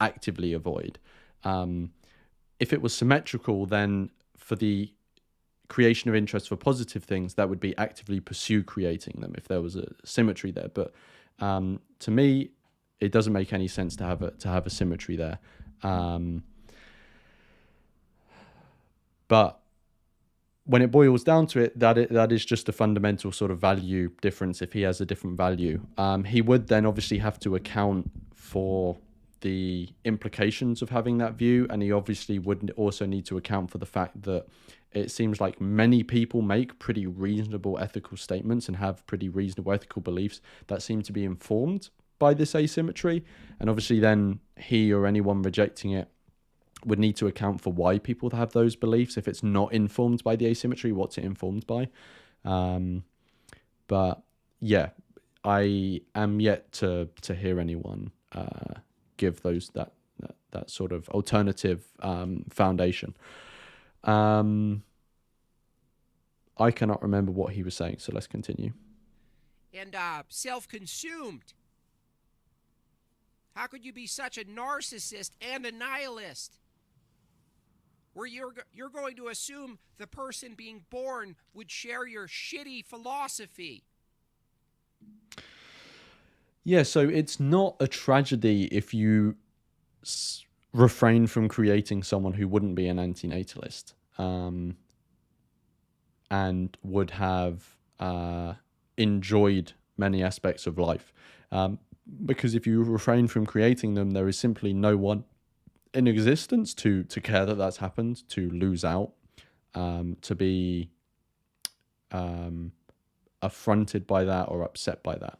actively avoid. If it was symmetrical, then for the creation of interest for positive things, that would be actively pursue creating them if there was a symmetry there. But to me, it doesn't make any sense to have a symmetry there. But when it boils down to it, that is just a fundamental sort of value difference. If he has a different value, he would then obviously have to account for the implications of having that view, and he obviously would also need to account for the fact that it seems like many people make pretty reasonable ethical statements and have pretty reasonable ethical beliefs that seem to be informed by this asymmetry, and obviously then he or anyone rejecting it would need to account for why people have those beliefs. If it's not informed by the asymmetry, what's it informed by? But yeah, I am yet to hear anyone give those that sort of alternative foundation. I cannot remember what he was saying, so let's continue. And self-consumed. How could you be such a narcissist and a nihilist? Where you're going to assume the person being born would share your shitty philosophy. Yeah, so it's not a tragedy if you refrain from creating someone who wouldn't be an antinatalist, and would have enjoyed many aspects of life. Because if you refrain from creating them, there is simply no one in existence to care that that's happened, to lose out, to be affronted by that or upset by that.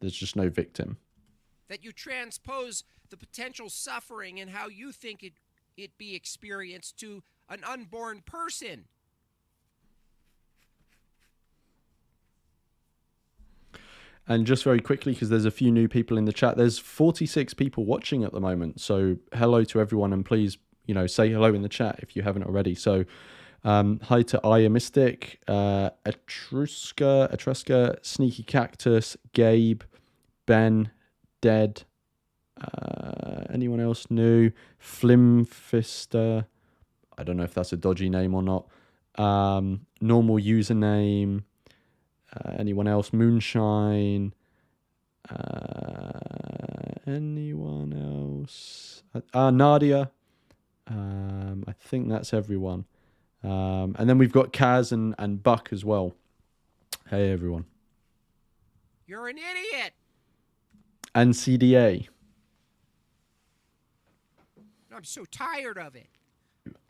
There's just no victim. That you transpose the potential suffering and how you think it be experienced to an unborn person. And just very quickly, because there's a few new people in the chat, there's 46 people watching at the moment. So hello to everyone, and please, say hello in the chat if you haven't already. So Hi to Aya Mystic, Etrusca, Sneaky Cactus, Gabe, Ben, Dead. Anyone else new? Flimfister. I don't know if that's a dodgy name or not. Normal username. Anyone else? Moonshine. Anyone else? Nadia. I think that's everyone. And then we've got Kaz and Buck as well. Hey, everyone. You're an idiot. And CDA. I'm so tired of it.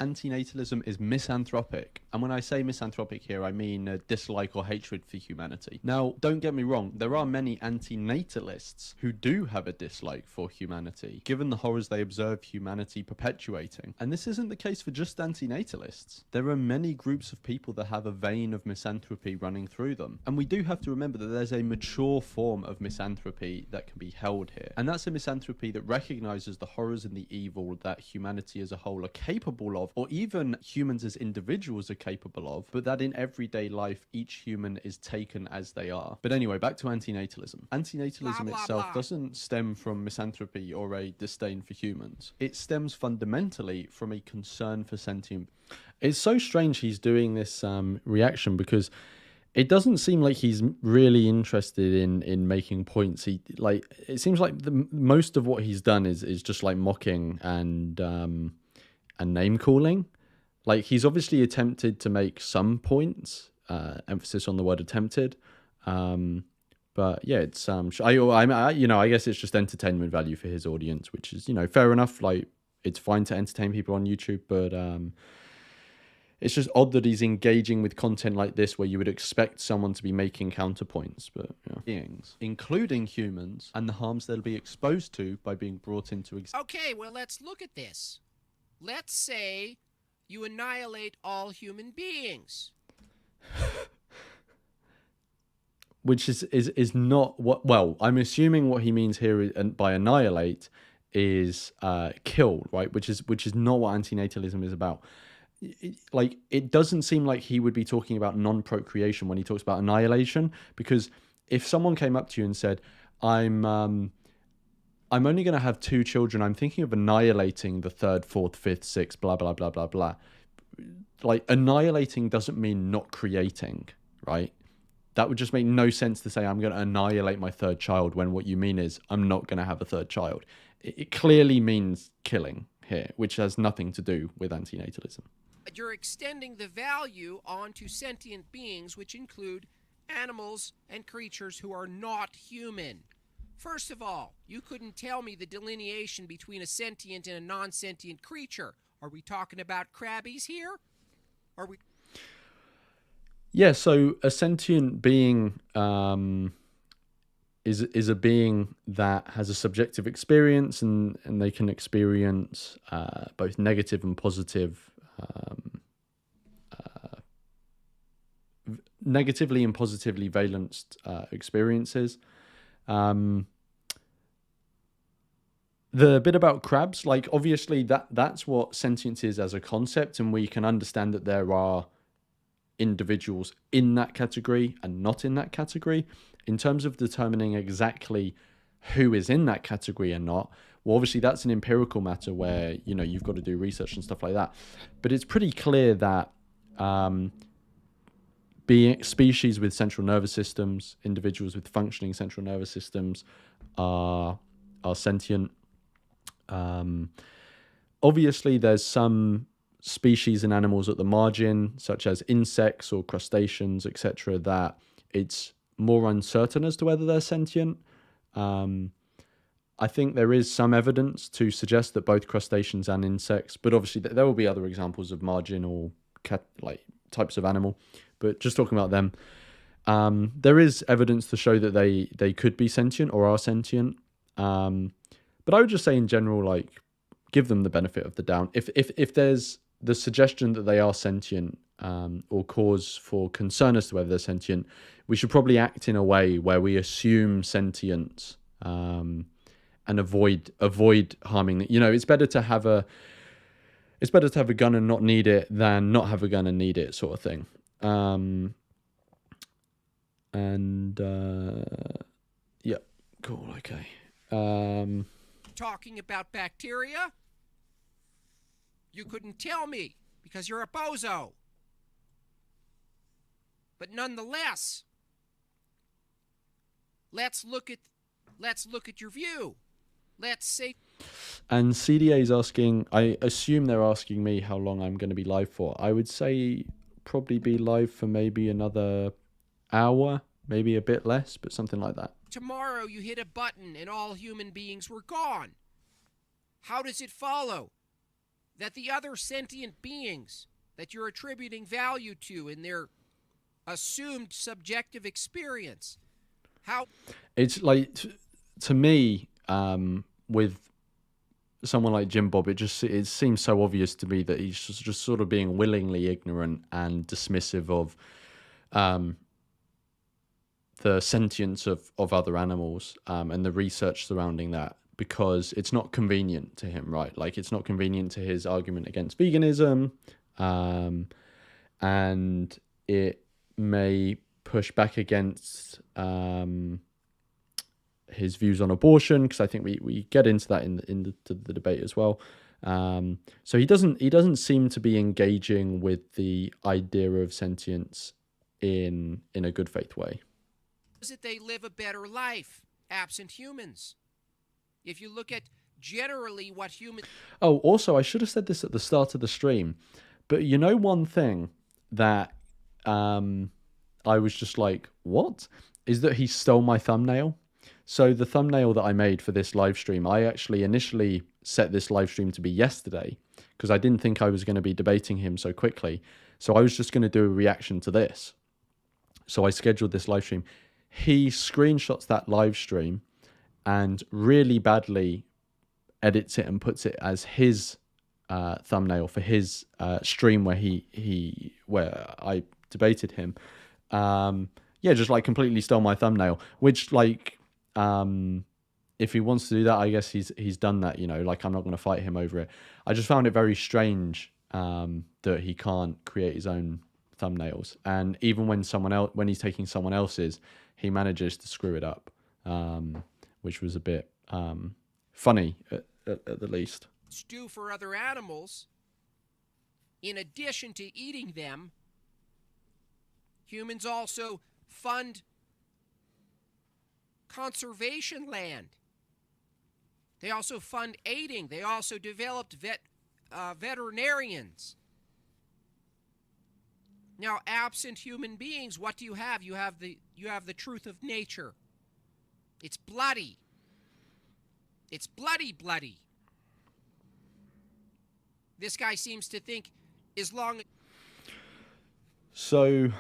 Antinatalism is misanthropic, and when I say misanthropic here, I mean a dislike or hatred for humanity. Now, don't get me wrong, there are many antinatalists who do have a dislike for humanity, given the horrors they observe humanity perpetuating. And this isn't the case for just antinatalists. There are many groups of people that have a vein of misanthropy running through them. And we do have to remember that there's a mature form of misanthropy that can be held here. And that's a misanthropy that recognizes the horrors and the evil that humanity as a whole are capable of, or even humans as individuals are capable of, but that in everyday life each human is taken as they are. But anyway, back to antinatalism. Antinatalism itself doesn't stem from misanthropy or a disdain for humans. It stems fundamentally from a concern for sentient. It's so strange he's doing this reaction, because it doesn't seem like he's really interested in making points. It seems like most of what he's done is just like mocking and name calling. Like, he's obviously attempted to make some points, emphasis on the word attempted. But yeah, it's I guess it's just entertainment value for his audience, which is, fair enough. Like, it's fine to entertain people on YouTube, but it's just odd that he's engaging with content like this where you would expect someone to be making counterpoints, but beings, including humans, and the harms they'll be exposed to by being brought into existence. Okay, well, let's look at this. Let's say you annihilate all human beings. Which is not what, well, I'm assuming what he means here by annihilate is kill, right? Which is not what antinatalism is about. It doesn't seem like he would be talking about non-procreation when he talks about annihilation, because if someone came up to you and said, I'm only going to have 2 children, I'm thinking of annihilating the 3rd, 4th, 5th, 6th, blah, blah, blah, blah, blah. Like, annihilating doesn't mean not creating, right? That would just make no sense to say, I'm going to annihilate my 3rd child, when what you mean is, I'm not going to have a 3rd child. It clearly means killing here, which has nothing to do with antinatalism. You're extending the value onto sentient beings, which include animals and creatures who are not human. First of all, you couldn't tell me the delineation between a sentient and a non-sentient creature. Are we talking about crabbies here? Are we? Yeah, so a sentient being is a being that has a subjective experience, and they can experience both negative and positive, negatively and positively valenced experiences. The bit about crabs, like, obviously that's what sentience is as a concept, and we can understand that there are individuals in that category and not in that category. In terms of determining exactly who is in that category and not, well, obviously that's an empirical matter where, you've got to do research and stuff like that. But it's pretty clear that being species with central nervous systems, individuals with functioning central nervous systems are sentient. Obviously there's some species and animals at the margin, such as insects or crustaceans, etc., that it's more uncertain as to whether they're sentient. I think there is some evidence to suggest that both crustaceans and insects, but obviously there will be other examples of marginal types of animal, but just talking about them, there is evidence to show that they could be sentient or are sentient. But I would just say in general, give them the benefit of the doubt. If there's the suggestion that they are sentient, or cause for concern as to whether they're sentient, we should probably act in a way where we assume sentience, and avoid harming. It's better to have it's better to have a gun and not need it than not have a gun and need it, sort of thing. Yeah, cool, okay. Talking about bacteria? You couldn't tell me because you're a bozo. But nonetheless, let's look at your view. Let's say. And CDA is asking, I assume they're asking me how long I'm going to be live for. I would say probably be live for maybe another hour, maybe a bit less, but something like that. Tomorrow you hit a button and all human beings were gone. How does it follow that the other sentient beings that you're attributing value to in their assumed subjective experience, how? It's like, to me, with someone like Jimbob, it seems so obvious to me that he's just sort of being willingly ignorant and dismissive of the sentience of other animals and the research surrounding that, because it's not convenient to him, right? Like, it's not convenient to his argument against veganism, and it may push back against his views on abortion, because I think we get into that in the debate as well. So he doesn't seem to be engaging with the idea of sentience in a good faith way. Is it they live a better life absent humans? If you look at generally what humans. Oh, also, I should have said this at the start of the stream, but you know, one thing that I was just like, what? Is that he stole my thumbnail. So the thumbnail that I made for this live stream, I actually initially set this live stream to be yesterday because I didn't think I was going to be debating him so quickly. So I was just going to do a reaction to this. So I scheduled this live stream. He screenshots that live stream and really badly edits it and puts it as his thumbnail for his stream where I debated him. Yeah, just like completely stole my thumbnail, which, like, if he wants to do that, I guess he's done that, you know, like, I'm not going to fight him over it. I just found it very strange that he can't create his own thumbnails, and even when he's taking someone else's, he manages to screw it up, which was a bit funny at the least. Do for other animals, in addition to eating them, humans also fund conservation land. They also fund aiding. They also developed veterinarians. Now, absent human beings, what do you have? You have the truth of nature. It's bloody. It's bloody. This guy seems to think as long. So,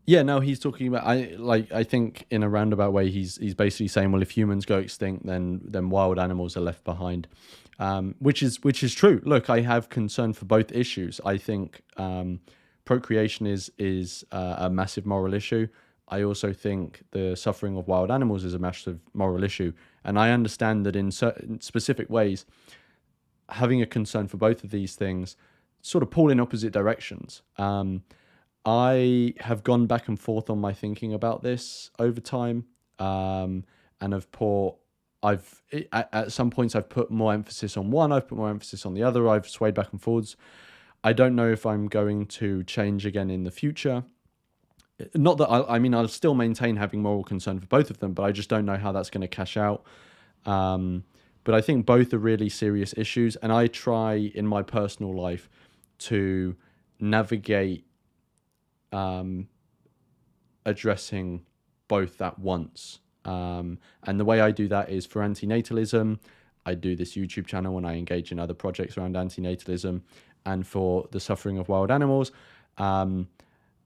yeah, no, he's talking about, I think in a roundabout way, he's basically saying, well, if humans go extinct, then wild animals are left behind, which is true. Look, I have concern for both issues. I think procreation is a massive moral issue. I also think the suffering of wild animals is a massive moral issue, and I understand that in certain specific ways, having a concern for both of these things sort of pull in opposite directions. I have gone back and forth on my thinking about this over time, and at some points I've put more emphasis on one, I've put more emphasis on the other, I've swayed back and forwards. I don't know if I'm going to change again in the future. Not that I'll still maintain having moral concern for both of them, but I just don't know how that's going to cash out. But I think both are really serious issues, and I try in my personal life to navigate addressing both at once. And the way I do that is for antinatalism, I do this YouTube channel and I engage in other projects around antinatalism. And for the suffering of wild animals,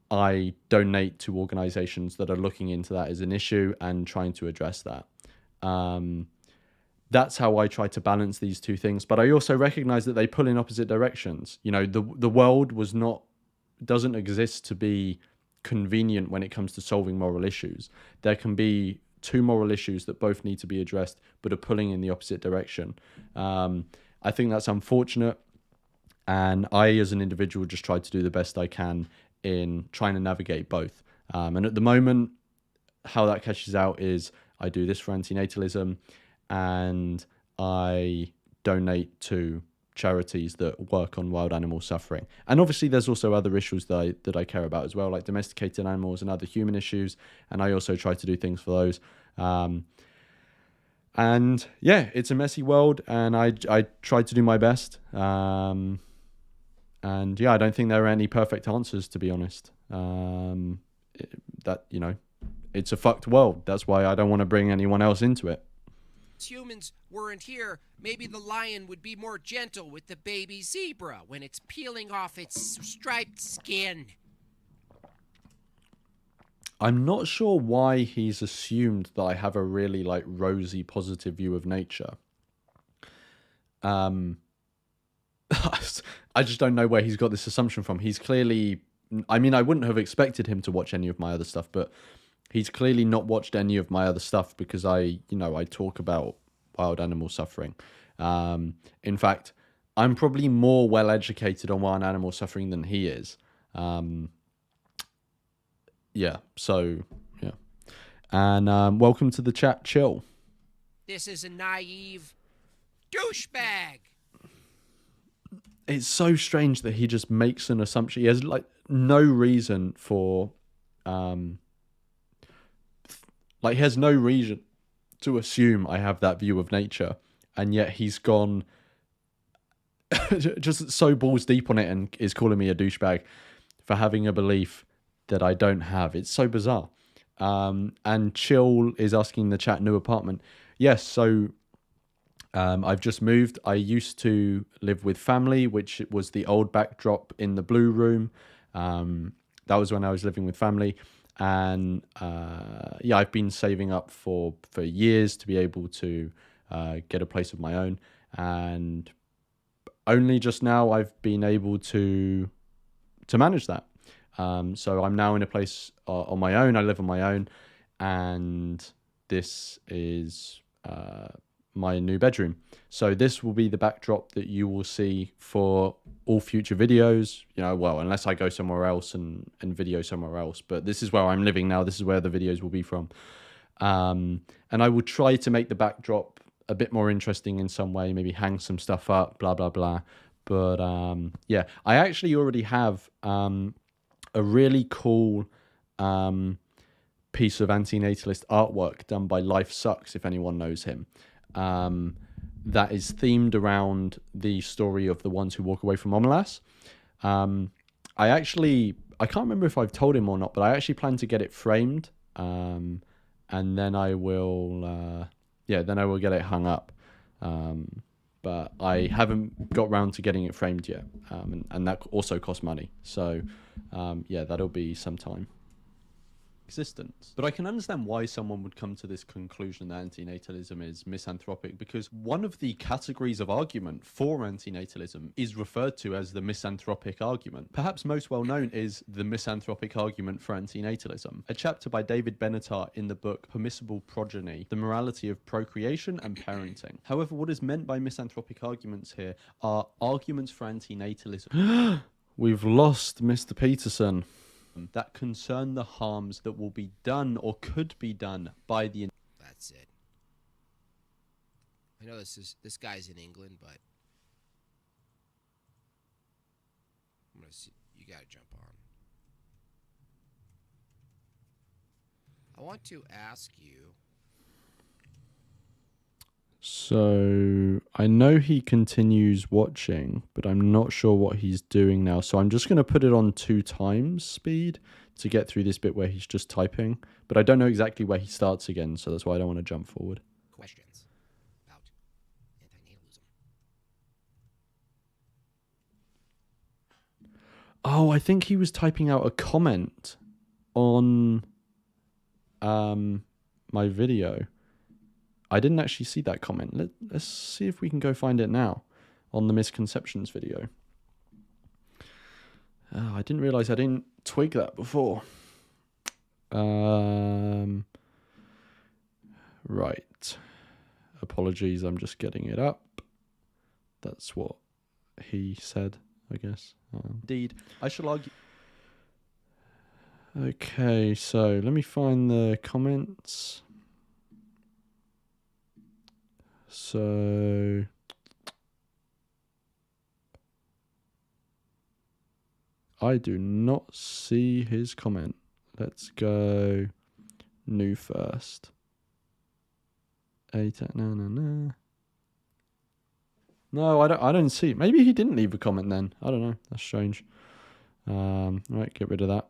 I donate to organizations that are looking into that as an issue and trying to address that. That's how I try to balance these two things. But I also recognize that they pull in opposite directions. You know, the world doesn't exist to be convenient when it comes to solving moral issues. There can be two moral issues that both need to be addressed but are pulling in the opposite direction. I I think that's unfortunate. And I, as an individual, just try to do the best I can in trying to navigate both. And at the moment, how that catches out is I do this for antinatalism, and I donate to charities that work on wild animal suffering. And obviously there's also other issues that I care about as well, like domesticated animals and other human issues, and I also try to do things for those. And yeah, it's a messy world, and I try to do my best. And yeah, I don't think there are any perfect answers, to be honest. That, you know, it's a fucked world. That's why I don't want to bring anyone else into it. If humans weren't here, maybe the lion would be more gentle with the baby zebra when it's peeling off its striped skin. I'm not sure why he's assumed that I have a really like rosy, positive view of nature. I just don't know where he's got this assumption from. He's clearly, I mean, I wouldn't have expected him to watch any of my other stuff, but he's clearly not watched any of my other stuff because I talk about wild animal suffering. In fact, I'm probably more well educated on wild animal suffering than he is. Yeah, so, yeah. And welcome to the chat, Chill. This is a naive douchebag. It's so strange that he just makes an assumption. He has, like, no reason for... he has no reason to assume I have that view of nature. And yet he's gone just so balls deep on it and is calling me a douchebag for having a belief that I don't have. It's so bizarre. And Chill is asking the chat, new apartment. Yes, so I've just moved. I used to live with family, which was the old backdrop in the blue room. That was when I was living with family. And yeah, I've been saving up for years to be able to get a place of my own. And only just now I've been able to manage that. So I'm now in a place on my own. I live on my own, and this is my new bedroom. So this will be the backdrop that you will see for all future videos. You know, well, unless I go somewhere else and video somewhere else. But this is where I'm living now. This is where the videos will be from. And I will try to make the backdrop a bit more interesting in some way. Maybe hang some stuff up, blah, blah, blah. But yeah, I actually already have... a really cool piece of antinatalist artwork done by Life Sucks, if anyone knows him, that is themed around the story of the ones who walk away from Omelas. I can't remember if I've told him or not, but I actually plan to get it framed, and then I will get it hung up. But I haven't got round to getting it framed yet, and that also costs money. So, yeah, that'll be some time. Existence. But I can understand why someone would come to this conclusion that antinatalism is misanthropic, because one of the categories of argument for antinatalism is referred to as the misanthropic argument. Perhaps most well known is the misanthropic argument for antinatalism, a chapter by David Benatar in the book Permissible Progeny, The Morality of Procreation and Parenting. However, what is meant by misanthropic arguments here are arguments for antinatalism. We've lost Mr. Peterson. That concern the harms that will be done or could be done by the... That's it. I know this guy's in England, but I'm gonna see. You gotta jump on. I want to ask you. So I know he continues watching, but I'm not sure what he's doing now. So I'm just going to put it on 2x speed to get through this bit where he's just typing. But I don't know exactly where he starts again, so that's why I don't want to jump forward. Questions about antinatalism. Oh, I think he was typing out a comment on my video. I didn't actually see that comment. Let's see if we can go find it now on the misconceptions video. I didn't realize I didn't twig that before. Right. Apologies, I'm just getting it up. That's what he said, I guess. Indeed, I shall argue. Okay, so let me find the comments. So I do not see his comment. Let's go new first. No, I don't see it. Maybe he didn't leave a comment then. I don't know. That's strange. Right, get rid of that.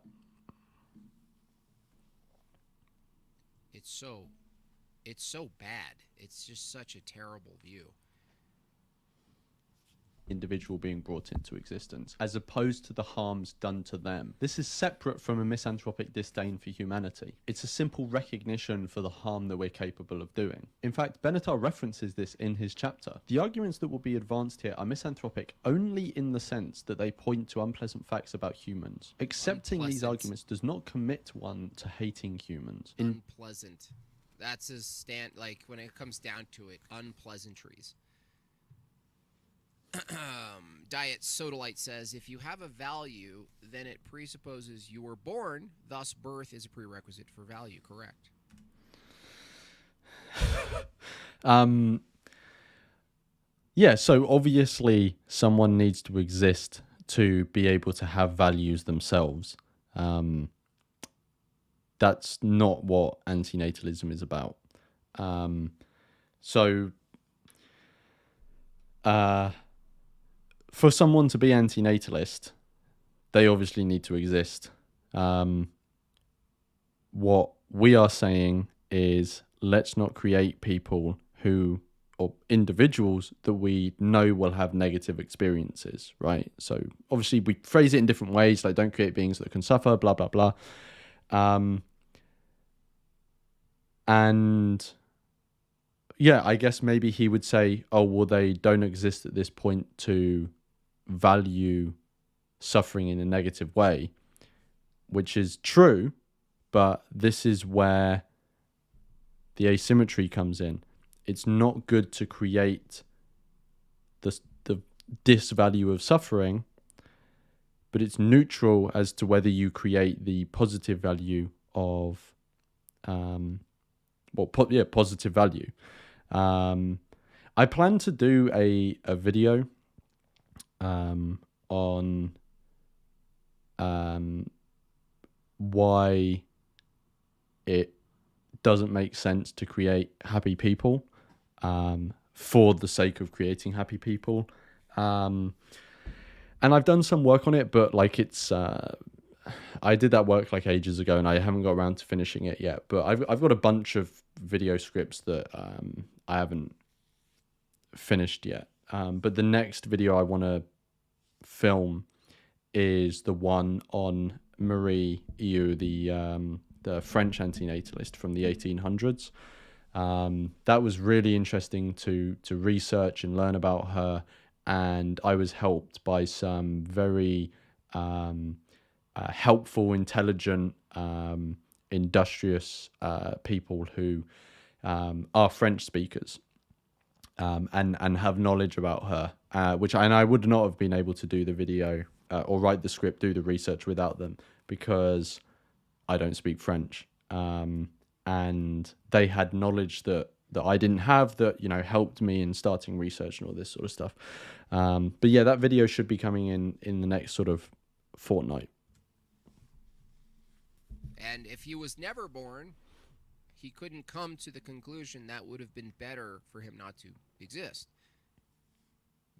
It's so bad. It's just such a terrible view. Individual being brought into existence, as opposed to the harms done to them. This is separate from a misanthropic disdain for humanity. It's a simple recognition for the harm that we're capable of doing. In fact, Benatar references this in his chapter. The arguments that will be advanced here are misanthropic only in the sense that they point to unpleasant facts about humans. Accepting these arguments does not commit one to hating humans. Unpleasant. That's his stand, like, when it comes down to it, unpleasantries. Diet Sodalite says, if you have a value, then it presupposes you were born, thus birth is a prerequisite for value, correct? Yeah, so obviously someone needs to exist to be able to have values themselves. That's not what antinatalism is about. For someone to be antinatalist, they obviously need to exist. What we are saying is, let's not create people or individuals that we know will have negative experiences, right? So obviously we phrase it in different ways, like don't create beings that can suffer, blah, blah, blah. And yeah, I guess maybe he would say, oh, well, they don't exist at this point to value suffering in a negative way, which is true, but this is where the asymmetry comes in. It's not good to create the disvalue of suffering, but it's neutral as to whether you create the positive value of positive value. I plan to do a video on why it doesn't make sense to create happy people for the sake of creating happy people. And I've done some work on it, but like I did that work like ages ago and I haven't got around to finishing it yet. But I've got a bunch of video scripts that I haven't finished yet. But the next video I want to film is the one on Marie Eu, the French antinatalist from the 1800s. That was really interesting to research and learn about her, and I was helped by some very helpful, intelligent, industrious people who are French speakers and have knowledge about her, which I would not have been able to do the video or write the script, do the research without them, because I don't speak French. And they had knowledge that I didn't have, that, you know, helped me in starting research and all this sort of stuff. But yeah, that video should be coming in the next sort of fortnight. And if he was never born, he couldn't come to the conclusion that would have been better for him not to exist.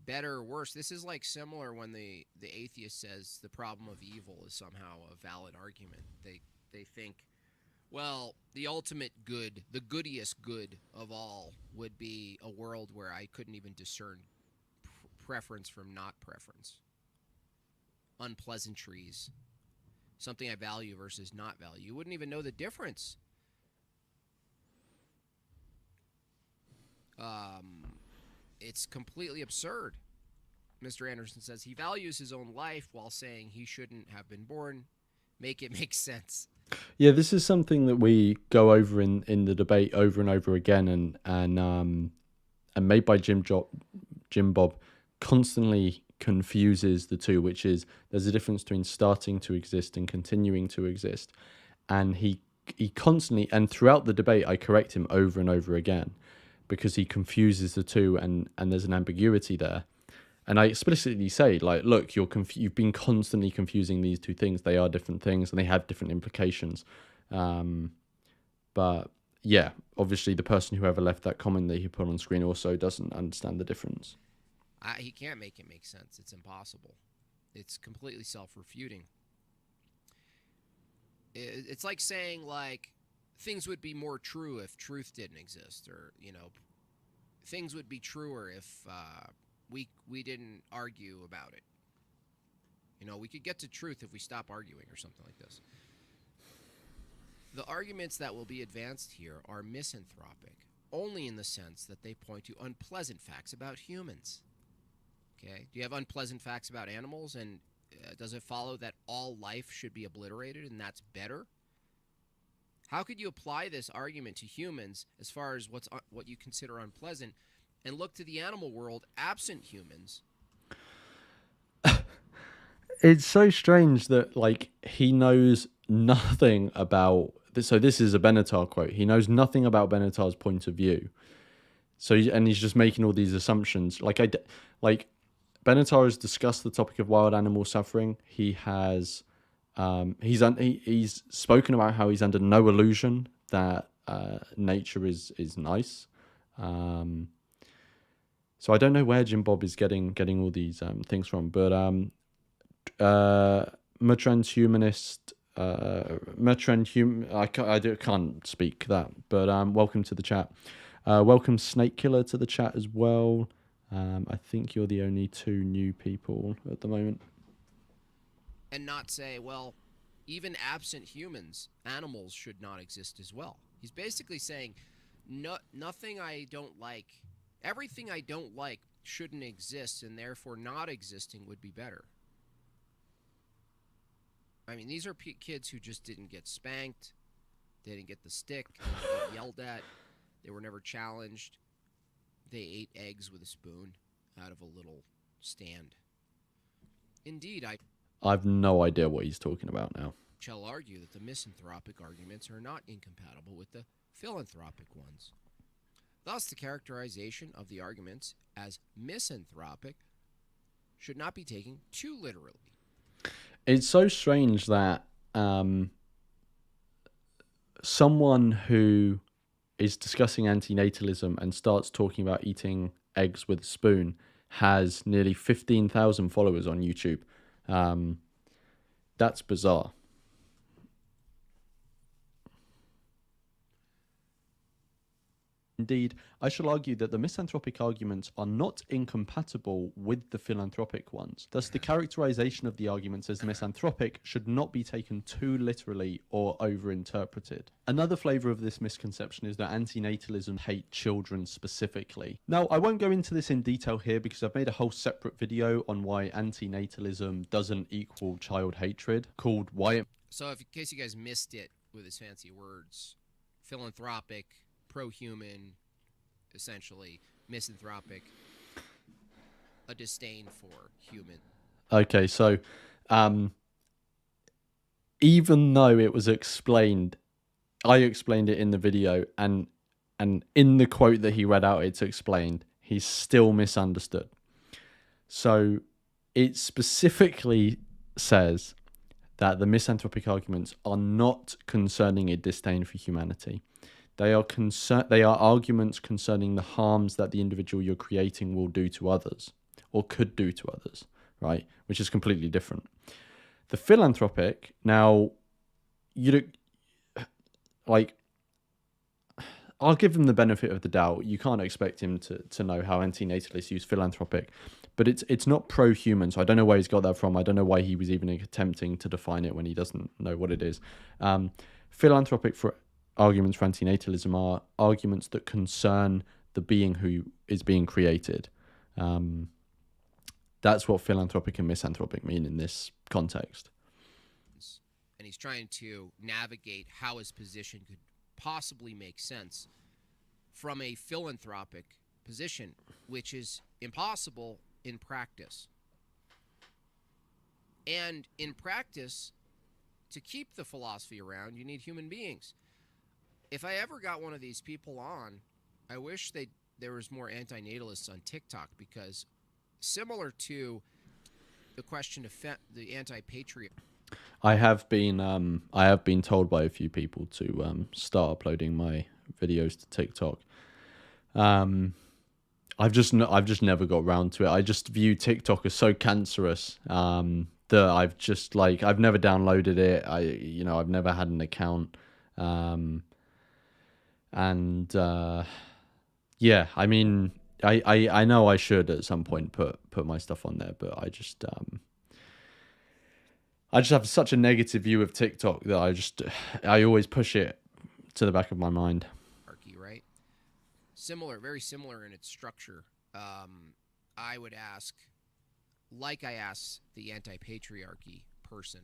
Better or worse, this is like similar when the atheist says the problem of evil is somehow a valid argument. They think, well, the ultimate good, the goodiest good of all would be a world where I couldn't even discern preference from not preference. Unpleasantries. Something I value versus not value. You wouldn't even know the difference. It's completely absurd. Mr. Anderson says he values his own life while saying he shouldn't have been born. Make it make sense. Yeah, this is something that we go over in the debate over and over again, and Made by Jimbob constantly confuses the two, which is there's a difference between starting to exist and continuing to exist. And he constantly, and throughout the debate, I correct him over and over again because he confuses the two, and there's an ambiguity there. And I explicitly say, like, look, you've been constantly confusing these two things. They are different things and they have different implications. But yeah, obviously the person who ever left that comment that he put on screen also doesn't understand the difference. He can't make it make sense. It's impossible. It's completely self-refuting. It's like saying, like, things would be more true if truth didn't exist, or, you know, things would be truer if we didn't argue about it. You know, we could get to truth if we stop arguing, or something like this. The arguments that will be advanced here are misanthropic, only in the sense that they point to unpleasant facts about humans. Okay? Do you have unpleasant facts about animals, and does it follow that all life should be obliterated and that's better? How could you apply this argument to humans as far as what you consider unpleasant, and look to the animal world absent humans? It's so strange that, like, he knows nothing about this. So this is a Benatar quote. He knows nothing about Benatar's point of view. So and he's just making all these assumptions. Like Benatar has discussed the topic of wild animal suffering. He has he's spoken about how he's under no illusion that nature is nice. So I don't know where Jimbob is getting all these things from, but transhumanist, I can't speak that, but welcome to the chat. Welcome Snake Killer to the chat as well. I think you're the only two new people at the moment. And not say, well, even absent humans, animals should not exist as well. He's basically saying, nothing I don't like, everything I don't like shouldn't exist, and therefore not existing would be better. I mean, these are kids who just didn't get spanked, they didn't get the stick, they didn't get yelled at, they were never challenged. They ate eggs with a spoon out of a little stand. Indeed, I've no idea what he's talking about now. Shall argue that the misanthropic arguments are not incompatible with the philanthropic ones. Thus, the characterization of the arguments as misanthropic should not be taken too literally. It's so strange that someone who is discussing antinatalism and starts talking about eating eggs with a spoon has nearly 15,000 followers on YouTube. That's bizarre. Indeed, I shall argue that the misanthropic arguments are not incompatible with the philanthropic ones. Thus, the characterization of the arguments as misanthropic should not be taken too literally or overinterpreted. Another flavor of this misconception is that antinatalism hate children specifically. Now, I won't go into this in detail here because I've made a whole separate video on why antinatalism doesn't equal child hatred, called Why It... So, in case you guys missed it with his fancy words, philanthropic, pro-human, essentially misanthropic, a disdain for human. Okay, so even though it was explained, I explained it in the video, and in the quote that he read out, it's explained, he's still misunderstood. So it specifically says that the misanthropic arguments are not concerning a disdain for humanity. They are arguments concerning the harms that the individual you're creating will do to others, or could do to others, right? Which is completely different. The philanthropic, now, I'll give him the benefit of the doubt. You can't expect him to know how antinatalists use philanthropic, but it's not pro-human, so I don't know where he's got that from. I don't know why he was even attempting to define it when he doesn't know what it is. Philanthropic arguments for antinatalism are arguments that concern the being who is being created. That's what philanthropic and misanthropic mean in this context. And he's trying to navigate how his position could possibly make sense from a philanthropic position, which is impossible in practice. And in practice, to keep the philosophy around, you need human beings. If I ever got one of these people on, I wish there was more antinatalists on TikTok, because similar to the question of the anti-patriot. I have been told by a few people to start uploading my videos to TikTok. I've just never got round to it. I just view TikTok as so cancerous that I've never downloaded it. I've never had an account. Yeah, I mean, I know I should at some point put my stuff on there, but I just have such a negative view of TikTok that I always push it to the back of my mind. Right? Similar, very similar in its structure. I would ask, like I asked the anti-patriarchy person,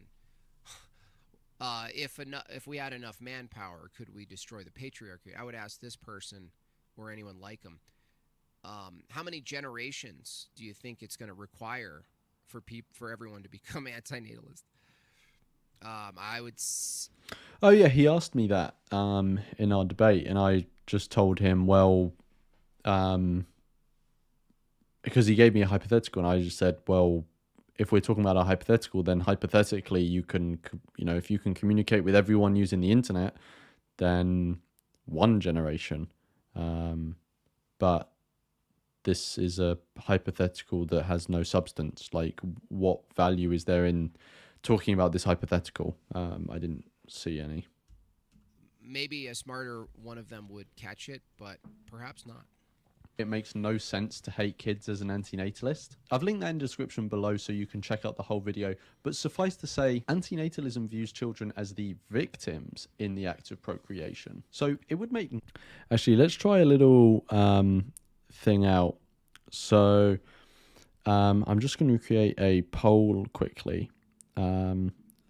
if we had enough manpower, could we destroy the patriarchy? I would ask this person, or anyone like them, how many generations do you think it's going to require for everyone to become antinatalist? I would. Oh yeah, he asked me that in our debate, and I just told him, well, because he gave me a hypothetical, and I just said, well, if we're talking about a hypothetical, then hypothetically, you can, if you can communicate with everyone using the internet, then one generation. But this is a hypothetical that has no substance. Like, what value is there in talking about this hypothetical? I didn't see any. Maybe a smarter one of them would catch it, but perhaps not. It makes no sense to hate kids as an antinatalist. I've linked that in the description below so you can check out the whole video. But suffice to say, antinatalism views children as the victims in the act of procreation. So it would make... Actually, let's try a little thing out. So I'm just going to create a poll quickly.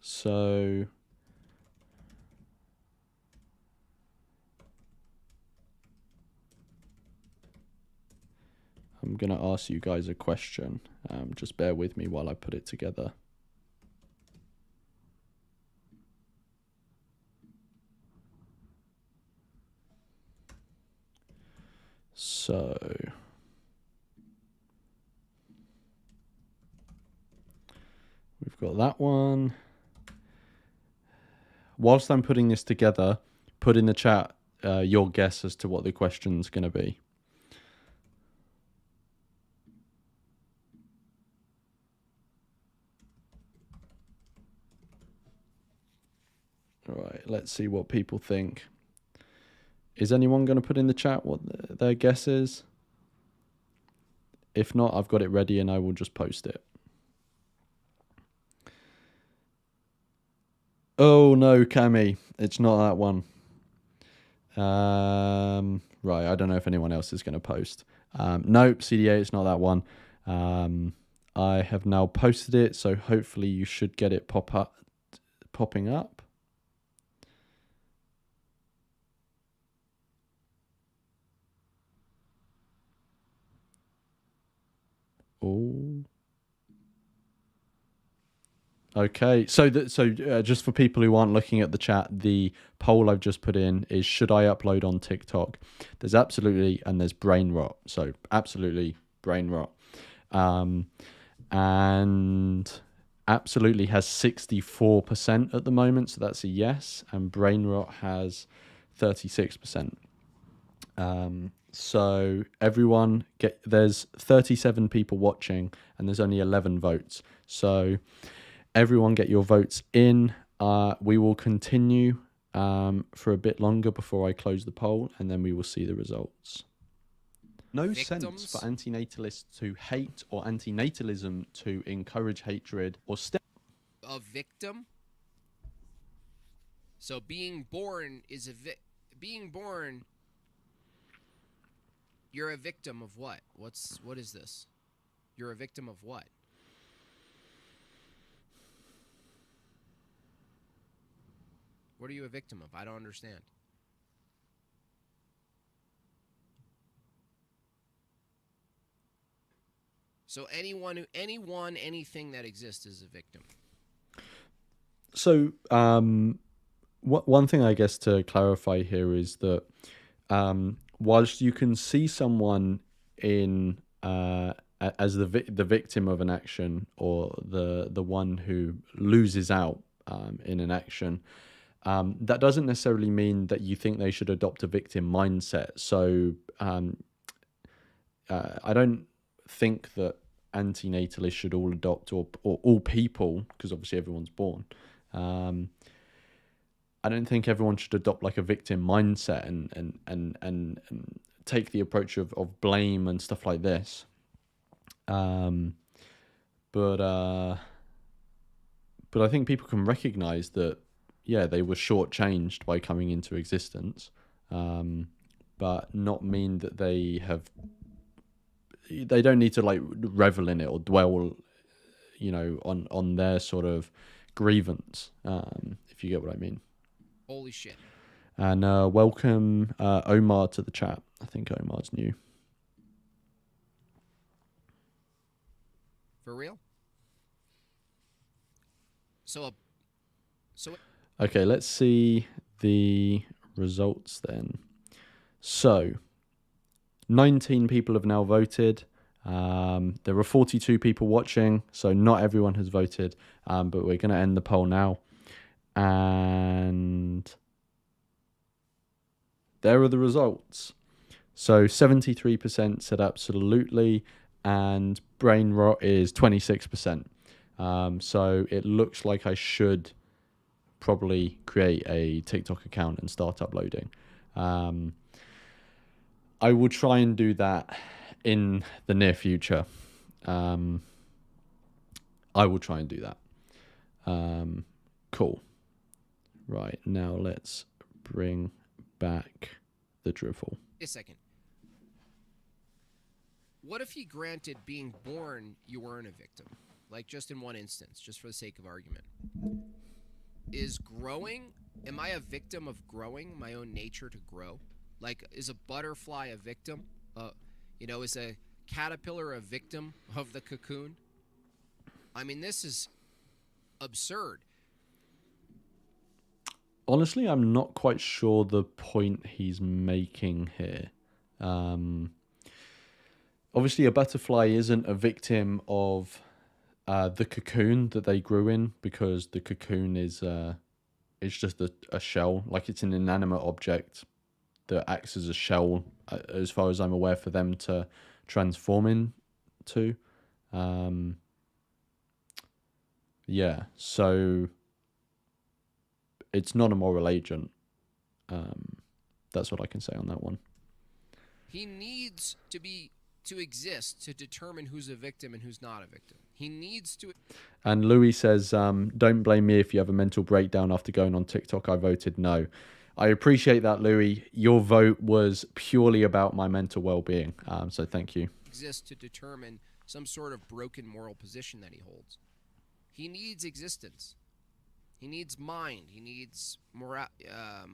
So... I'm going to ask you guys a question. Just bear with me while I put it together. So, we've got that one. Whilst I'm putting this together, put in the chat your guess as to what the question's going to be. All right, let's see what people think. Is anyone going to put in the chat what their guess is? If not, I've got it ready and I will just post it. Oh no, Cami, it's not that one. Right, I don't know if anyone else is going to post. Nope, CDA, it's not that one. I have now posted it, so hopefully you should get it popping up. Oh. Okay, so just for people who aren't looking at the chat, the poll I've just put in is, should I upload on TikTok? There's absolutely, and there's brain rot. So absolutely brain rot. And absolutely has 64% at the moment, so that's a yes, and brain rot has 36%. So everyone there's 37 people watching and there's only 11 votes. So everyone get your votes in. We will continue for a bit longer before I close the poll, and then we will see the results. No sense for antinatalists to hate, or antinatalism to encourage hatred or a victim. So being born is being born. You're a victim of what? What is this? You're a victim of what? What are you a victim of? I don't understand. So anything that exists is a victim. So, one thing I guess to clarify here is that whilst you can see someone in as the victim of an action, or the one who loses out in an action, that doesn't necessarily mean that you think they should adopt a victim mindset. So I don't think that antinatalists should all adopt, or all people, because obviously everyone's born. I don't think everyone should adopt like a victim mindset and take the approach of blame and stuff like this. But I think people can recognize that, yeah, they were shortchanged by coming into existence, but not mean that they don't need to like revel in it or dwell, on their sort of grievance, if you get what I mean. Holy shit. And welcome Omar to the chat. I think Omar's new. For real? Okay, let's see the results then. So 19 people have now voted. There are 42 people watching, so not everyone has voted, but we're going to end the poll now. And there are the results. So 73% said absolutely, and brain rot is 26%. So it looks like I should probably create a TikTok account and start uploading. I will try and do that in the near future. I will try and do that. Cool. Right, now let's bring back the drivel. A second. What if he granted being born you weren't a victim? Like, just in one instance, just for the sake of argument. Am I a victim of growing, my own nature to grow? Like, is a butterfly a victim? Is a caterpillar a victim of the cocoon? I mean, this is absurd. Honestly, I'm not quite sure the point he's making here. Obviously, a butterfly isn't a victim of the cocoon that they grew in, because the cocoon is just a shell. Like, it's an inanimate object that acts as a shell, as far as I'm aware, for them to transform into. Yeah, so it's not a moral agent. That's what I can say on that one. He needs to exist to determine who's a victim and who's not a victim. He needs to. And Louis says, don't blame me if you have a mental breakdown after going on TikTok. I voted no. I appreciate that, Louis. Your vote was purely about my mental well-being. So thank you. Exist to determine some sort of broken moral position that he holds. He needs existence. He needs mind. He needs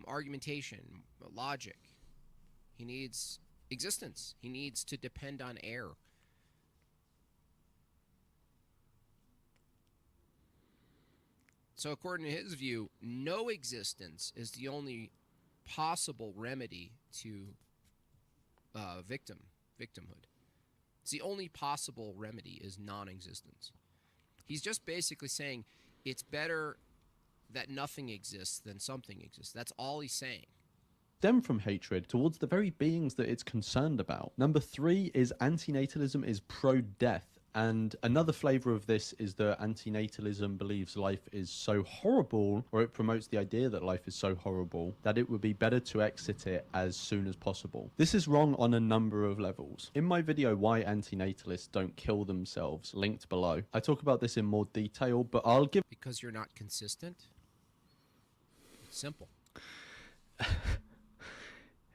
argumentation, logic. He needs existence. He needs to depend on air. So according to his view, no existence is the only possible remedy to victimhood. It's the only possible remedy is non-existence. He's just basically saying it's better that nothing exists than something exists. That's all he's saying. Stem from hatred towards the very beings that it's concerned about. Number 3 is antinatalism is pro-death. And another flavor of this is that antinatalism believes life is so horrible, or it promotes the idea that life is so horrible, that it would be better to exit it as soon as possible. This is wrong on a number of levels. In my video, Why Antinatalists Don't Kill Themselves, linked below, I talk about this in more detail, but I'll give... Because you're not consistent? Simple.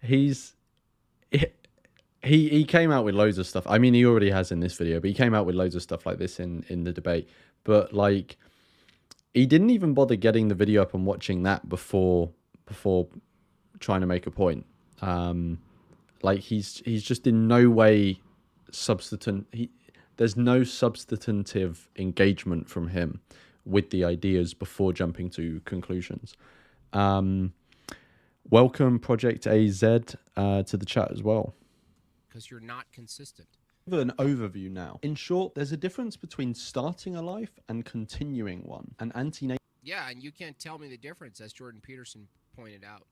He came out with loads of stuff. I mean, he already has in this video, but he came out with loads of stuff like this in the debate. But like, he didn't even bother getting the video up and watching that before trying to make a point. Like, he's just in no way substantive. there's no substantive engagement from him with the ideas before jumping to conclusions. Welcome Project AZ to the chat as well. Because you're not consistent. An overview now. In short, there's a difference between starting a life and continuing one. And Yeah, and you can't tell me the difference, as Jordan Peterson pointed out.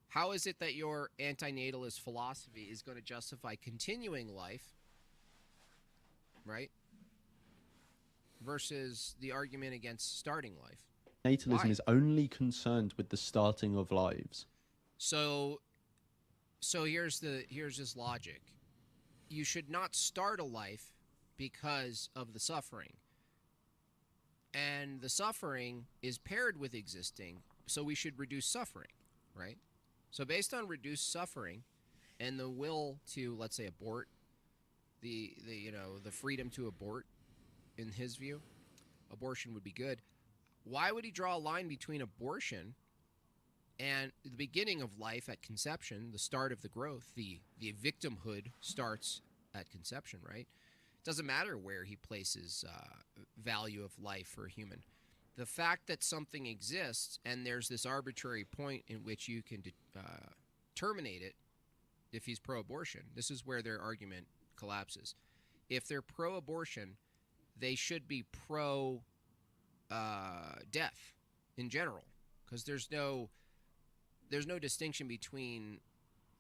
How is it that your antinatalist philosophy is going to justify continuing life, right, versus the argument against starting life? Natalism is only concerned with the starting of lives. So here's this logic. You should not start a life because of the suffering. And the suffering is paired with existing, so we should reduce suffering, right? So based on reduced suffering and the will to, let's say, abort, the freedom to abort, in his view, abortion would be good. Why would he draw a line between abortion and the beginning of life at conception, the start of the growth? The victimhood starts at conception, right? It doesn't matter where he places value of life for a human. The fact that something exists and there's this arbitrary point in which you can terminate it if he's pro-abortion, this is where their argument collapses. If they're pro-abortion, they should be pro-death in general, because there's no distinction between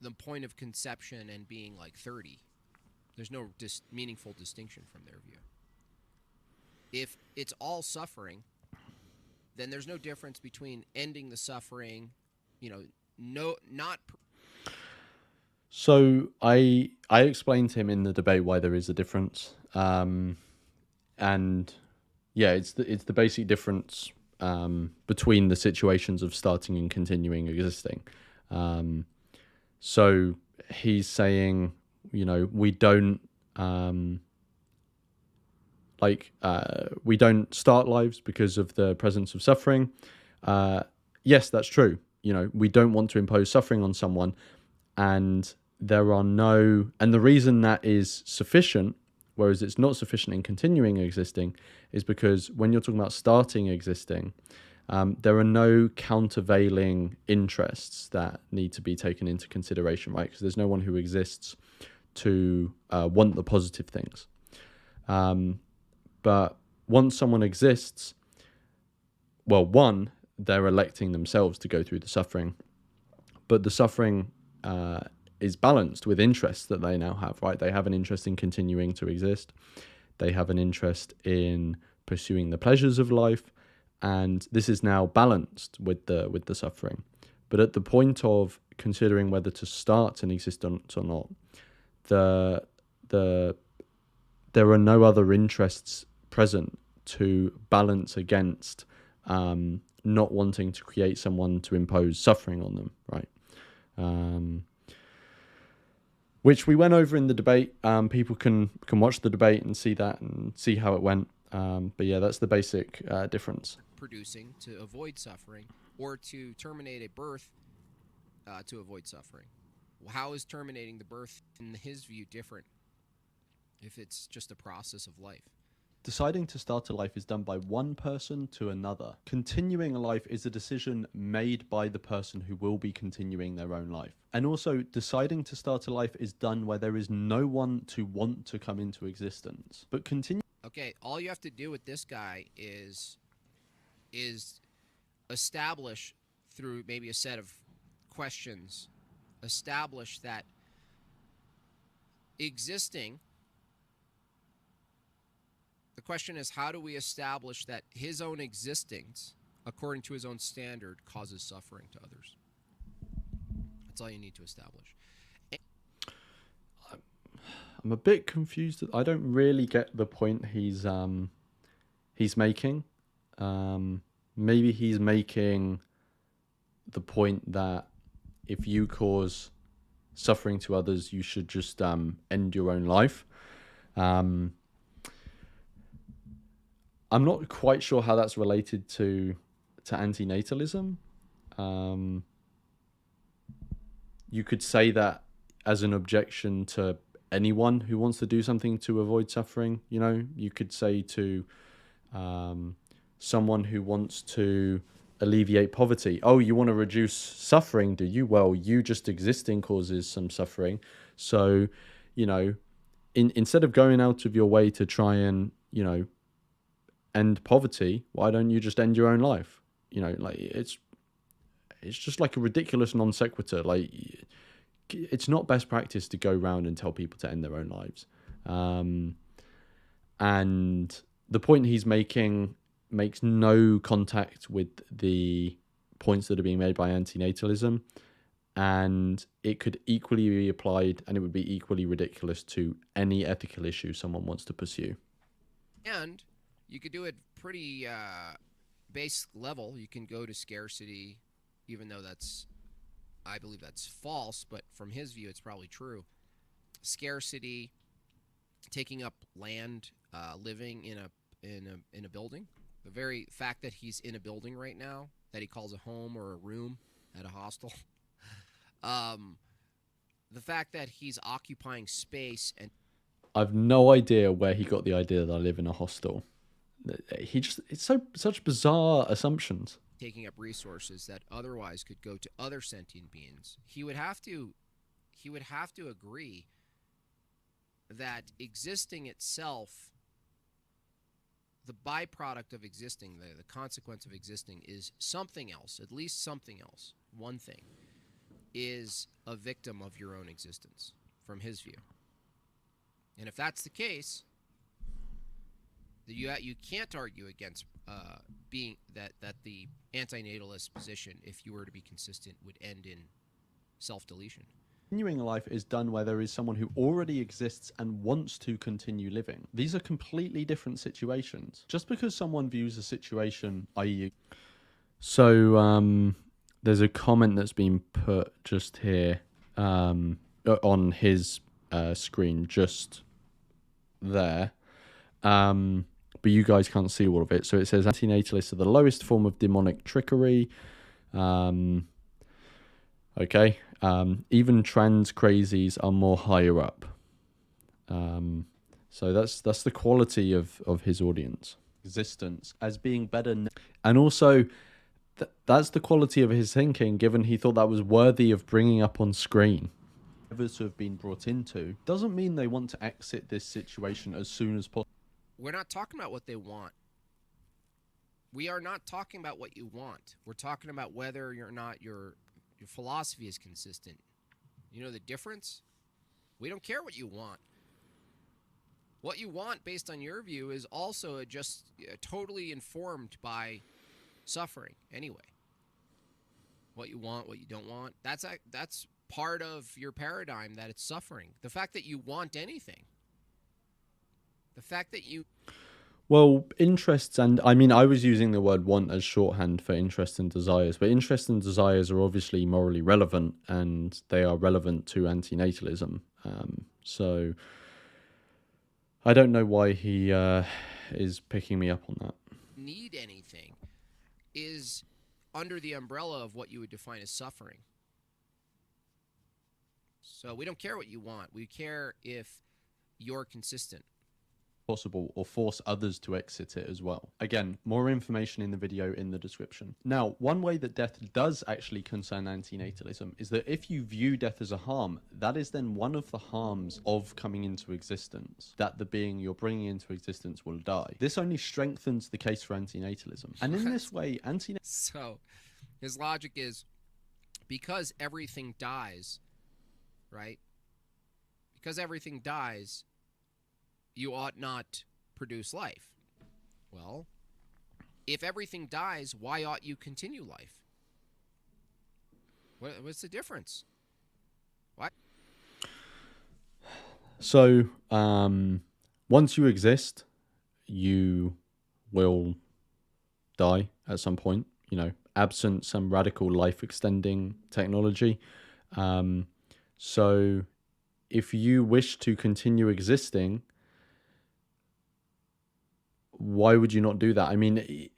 the point of conception and being like 30. There's no meaningful distinction from their view. If it's all suffering, then there's no difference between ending the suffering, So I explained to him in the debate why there is a difference, and yeah, it's the basic difference between the situations of starting and continuing existing. So he's saying, we don't we don't start lives because of the presence of suffering. Yes, that's true. We don't want to impose suffering on someone, and the reason that is sufficient, whereas it's not sufficient in continuing existing, is because when you're talking about starting existing, there are no countervailing interests that need to be taken into consideration, right? Because there's no one who exists to want the positive things. But once someone exists, well, one, they're electing themselves to go through the suffering, but the suffering is balanced with interests that they now have, right? They have an interest in continuing to exist. They have an interest in pursuing the pleasures of life, and this is now balanced with the suffering. But at the point of considering whether to start an existence or not, there are no other interests present to balance against not wanting to create someone to impose suffering on them, right? Which we went over in the debate. People can watch the debate and see that and see how it went. But yeah, that's the basic difference. Producing to avoid suffering, or to terminate a birth to avoid suffering. How is terminating the birth, in his view, different if it's just a process of life? Deciding to start a life is done by one person to another. Continuing a life is a decision made by the person who will be continuing their own life. And also, deciding to start a life is done where there is no one to want to come into existence. But Okay, all you have to do with this guy is establish, through maybe a set of questions, establish that existing. The question is, how do we establish that his own existence, according to his own standard, causes suffering to others? That's all you need to establish. I'm a bit confused. I don't really get the point he's making. Maybe he's making the point that if you cause suffering to others, you should just end your own life. I'm not quite sure how that's related to antinatalism. You could say that as an objection to anyone who wants to do something to avoid suffering. You know, you could say to someone who wants to alleviate poverty, oh, you want to reduce suffering, do you? Well, you just existing causes some suffering. So, you know, instead of going out of your way to try and, you know, end poverty, why don't you just end your own life? You know, like it's just like a ridiculous non sequitur. Like, it's not best practice to go around and tell people to end their own lives. And the point he's making makes no contact with the points that are being made by antinatalism, and it could equally be applied, and it would be equally ridiculous to any ethical issue someone wants to pursue. And you could do it pretty basic level. You can go to scarcity, even though I believe that's false, but from his view, it's probably true. Scarcity, taking up land, living in a building. The very fact that he's in a building right now, that he calls a home or a room at a hostel. The fact that he's occupying space, and I've no idea where he got the idea that I live in a hostel. It's such bizarre assumptions. Taking up resources that otherwise could go to other sentient beings. He would have to agree that existing itself, the byproduct of existing, the consequence of existing, is something else, at least something else. One thing is a victim of your own existence, from his view. And if that's the case, you can't argue against being that the antinatalist position, if you were to be consistent, would end in self-deletion. Continuing a life is done where there is someone who already exists and wants to continue living. These are completely different situations. Just because someone views a situation, i.e. So, there's a comment that's been put just here on his screen, just there. But you guys can't see all of it. So it says antinatalists are the lowest form of demonic trickery. Okay. Even trans crazies are more higher up. So that's the quality of his audience. Existence as being better. And also, that's the quality of his thinking, given he thought that was worthy of bringing up on screen. Others who have been brought into doesn't mean they want to exit this situation as soon as possible. We're not talking about what they want. We are not talking about what you want. We're talking about whether or not your philosophy is consistent. You know the difference? We don't care what you want. What you want, based on your view, is also just totally informed by suffering anyway. What you want, what you don't want, that's part of your paradigm, that it's suffering. The fact that you want anything. The fact that you... Well, interests and... I mean, I was using the word want as shorthand for interests and desires, but interests and desires are obviously morally relevant, and they are relevant to antinatalism. So I don't know why he is picking me up on that. Need anything is under the umbrella of what you would define as suffering. So we don't care what you want. We care if you're consistent. Possible, or force others to exit it as well. Again, more information in the video in the description. Now, one way that death does actually concern antinatalism is that if you view death as a harm, that is then one of the harms of coming into existence, that the being you're bringing into existence will die. This only strengthens the case for antinatalism. And in this way, So his logic is, because everything dies, right? Because everything dies, you ought not produce life. Well, if everything dies, why ought you continue life? What's the difference? Why? So, once you exist, you will die at some point, you know, absent some radical life extending technology. So if you wish to continue existing, why would you not do that? I mean,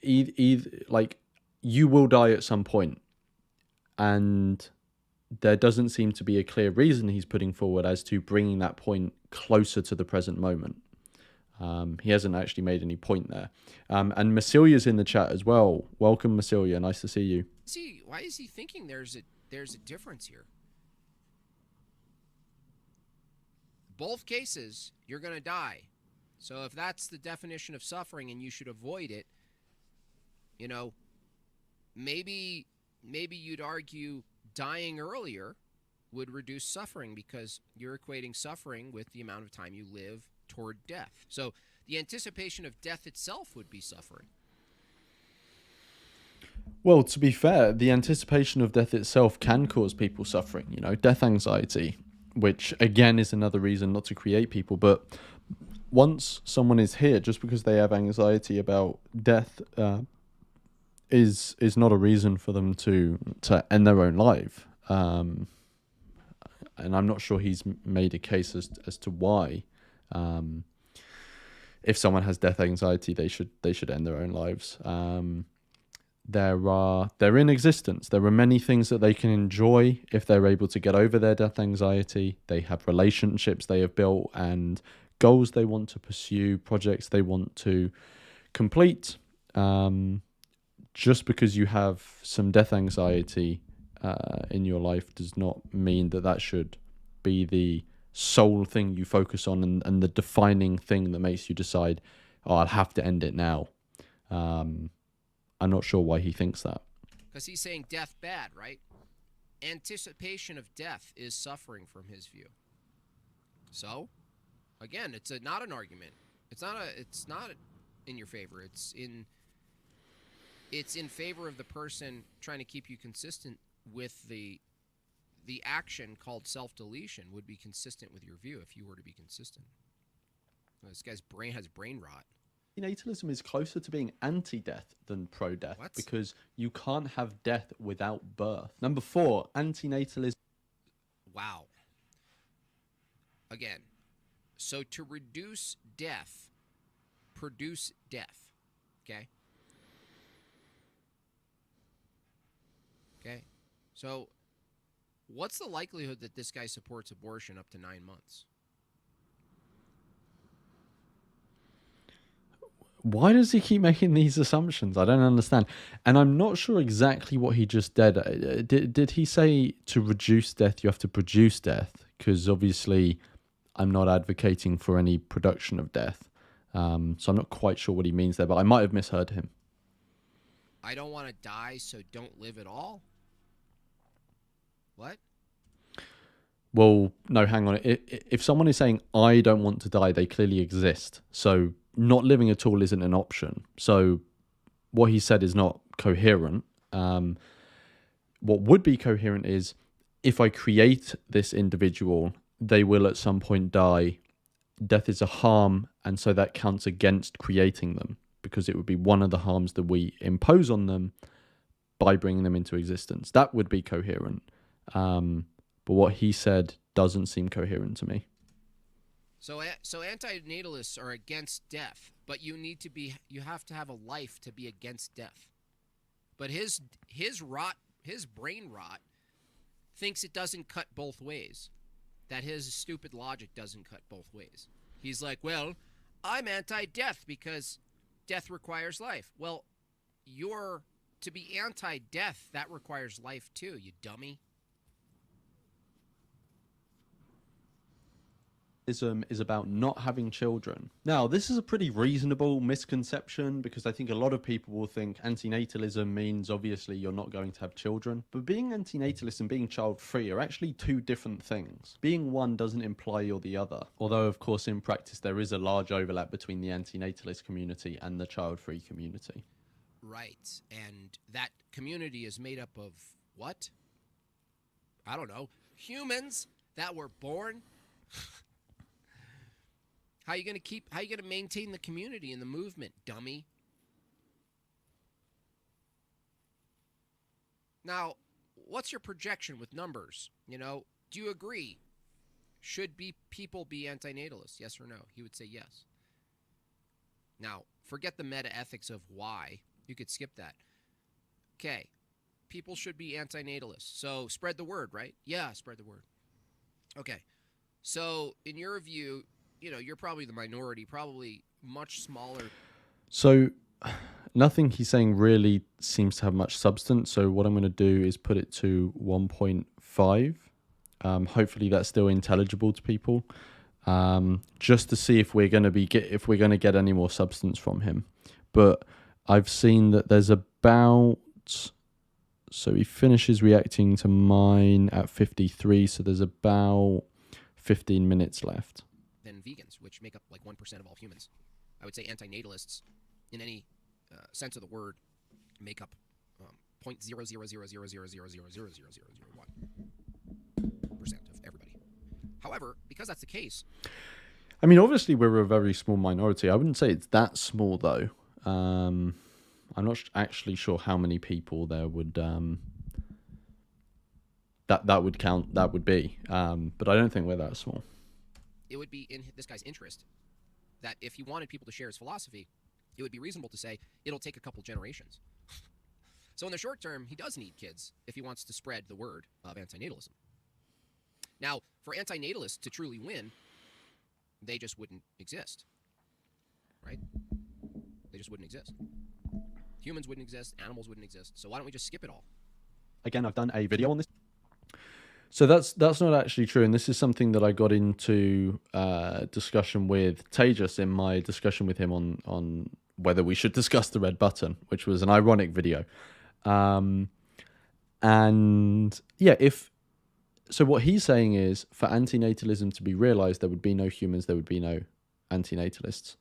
like, you will die at some point, and there doesn't seem to be a clear reason he's putting forward as to bringing that point closer to the present moment. He hasn't actually made any point there. And Masilia's in the chat as well. Welcome, Masilia. Nice to see you. See, why is he thinking there's a difference here? Both cases, you're going to die. So if that's the definition of suffering and you should avoid it, you know, maybe you'd argue dying earlier would reduce suffering because you're equating suffering with the amount of time you live toward death. So the anticipation of death itself would be suffering. Well, to be fair, the anticipation of death itself can cause people suffering, you know, death anxiety, which again is another reason not to create people. But once someone is here, just because they have anxiety about death is not a reason for them to end their own life. And I'm not sure he's made a case as to why. If someone has death anxiety, they should end their own lives. They're in existence. There are many things that they can enjoy if they're able to get over their death anxiety. They have relationships they have built and goals they want to pursue, projects they want to complete. Just because you have some death anxiety in your life does not mean that should be the sole thing you focus on and the defining thing that makes you decide, oh, I'll have to end it now. I'm not sure why he thinks that. Because he's saying death bad, right? Anticipation of death is suffering from his view. So, again, it's not an argument. It's not in your favor. It's in favor of the person trying to keep you consistent with the action called self-deletion would be consistent with your view if you were to be consistent. This guy's brain has brain rot. Antinatalism is closer to being anti-death than pro-death because you can't have death without birth. Number 4, antinatalism. Wow. Again, so to reduce death, produce death. Okay? Okay? So what's the likelihood that this guy supports abortion up to 9 months? Why does he keep making these assumptions? I don't understand. And I'm not sure exactly what he just did. Did he say to reduce death, you have to produce death? Because obviously I'm not advocating for any production of death. So I'm not quite sure what he means there, but I might have misheard him. I don't want to die, so don't live at all? What? Well, no, hang on. If someone is saying, I don't want to die, they clearly exist. So not living at all isn't an option. So what he said is not coherent. What would be coherent is if I create this individual, they will at some point die. Death is a harm, and so that counts against creating them because it would be one of the harms that we impose on them by bringing them into existence. That would be coherent. But what he said doesn't seem coherent to me. So antinatalists are against death, but you have to have a life to be against death. But his brain rot thinks it doesn't cut both ways. That his stupid logic doesn't cut both ways. He's like, well, I'm anti-death because death requires life. Well, to be anti-death, that requires life too, you dummy. Is about not having children. Now, this is a pretty reasonable misconception because I think a lot of people will think antinatalism means obviously you're not going to have children. But being antinatalist and being child-free are actually two different things. Being one doesn't imply you're the other. Although, of course, in practice, there is a large overlap between the antinatalist community and the child-free community. Right. And that community is made up of what? I don't know. Humans that were born... How you gonna maintain the community and the movement, dummy? Now, what's your projection with numbers? You know, do you agree? Should people be antinatalists? Yes or no? He would say yes. Now, forget the meta ethics of why. You could skip that. Okay. people should be antinatalists. So spread the word, right? Yeah, spread the word. Okay. So in your view, you're probably the minority, probably much smaller. So nothing he's saying really seems to have much substance. So what I'm going to do is put it to 1.5. Hopefully that's still intelligible to people. Just to see if we're going to get any more substance from him. But I've seen that there's about, so he finishes reacting to mine at 53, so there's about 15 minutes left. Than vegans, which make up like 1% of all humans. I would say antinatalists, in any sense of the word, make up 0.0000000000001% of everybody. However, because that's the case, I mean, obviously we're a very small minority. I wouldn't say it's that small though. I'm not actually sure how many people there would that would count. That would be, but I don't think we're that small. It would be in this guy's interest that if he wanted people to share his philosophy, it would be reasonable to say it'll take a couple generations. So in the short term, he does need kids if he wants to spread the word of antinatalism. Now, for antinatalists to truly win, they just wouldn't exist, right? They just wouldn't exist. Humans wouldn't exist, animals wouldn't exist. So why don't we just skip it all? Again, I've done a video on this. So that's not actually true, and this is something that I got into discussion with Tejas in my discussion with him on whether we should discuss the red button, which was an ironic video. And yeah, so what he's saying is for antinatalism to be realized, there would be no humans, there would be no antinatalists,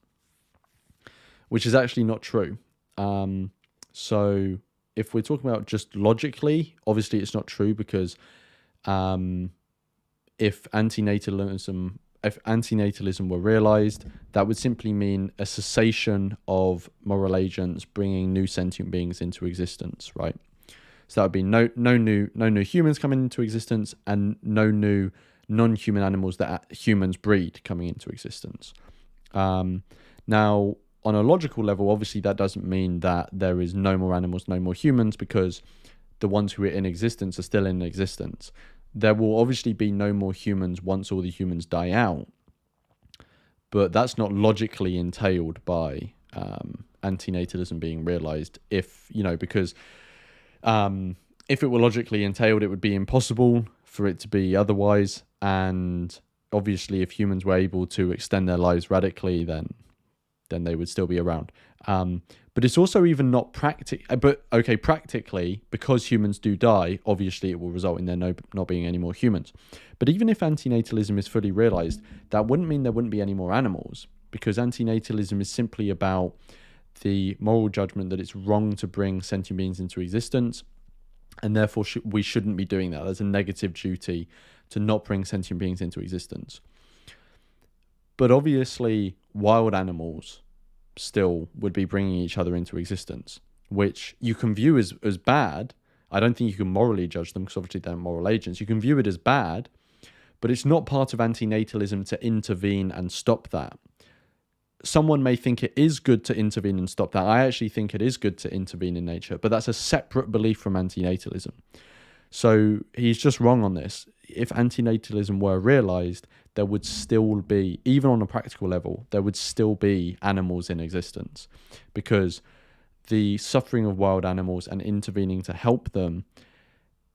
which is actually not true. So if we're talking about just logically, obviously it's not true because if antinatalism were realized, that would simply mean a cessation of moral agents bringing new sentient beings into existence, right? So that would be no new humans coming into existence and no new non-human animals that humans breed coming into existence. Now, on a logical level, obviously that doesn't mean that there is no more animals, no more humans, because the ones who are in existence are still in existence. There will obviously be no more humans once all the humans die out, but that's not logically entailed by antinatalism being realized. Because if it were logically entailed, it would be impossible for it to be otherwise. And obviously, if humans were able to extend their lives radically, then they would still be around. But it's also even not practical. But okay, practically, because humans do die, obviously it will result in there not being any more humans. But even if antinatalism is fully realized, that wouldn't mean there wouldn't be any more animals, because antinatalism is simply about the moral judgment that it's wrong to bring sentient beings into existence, and therefore we shouldn't be doing that. There's a negative duty to not bring sentient beings into existence. But obviously, wild animals still would be bringing each other into existence, which you can view as bad. I don't think you can morally judge them because obviously they're moral agents. You can view it as bad, but it's not part of antinatalism to intervene and stop that. Someone may think it is good to intervene and stop that. I actually think it is good to intervene in nature, but that's a separate belief from antinatalism. So he's just wrong on this. If antinatalism were realized, there would still be, even on a practical level, there would still be animals in existence, because the suffering of wild animals and intervening to help them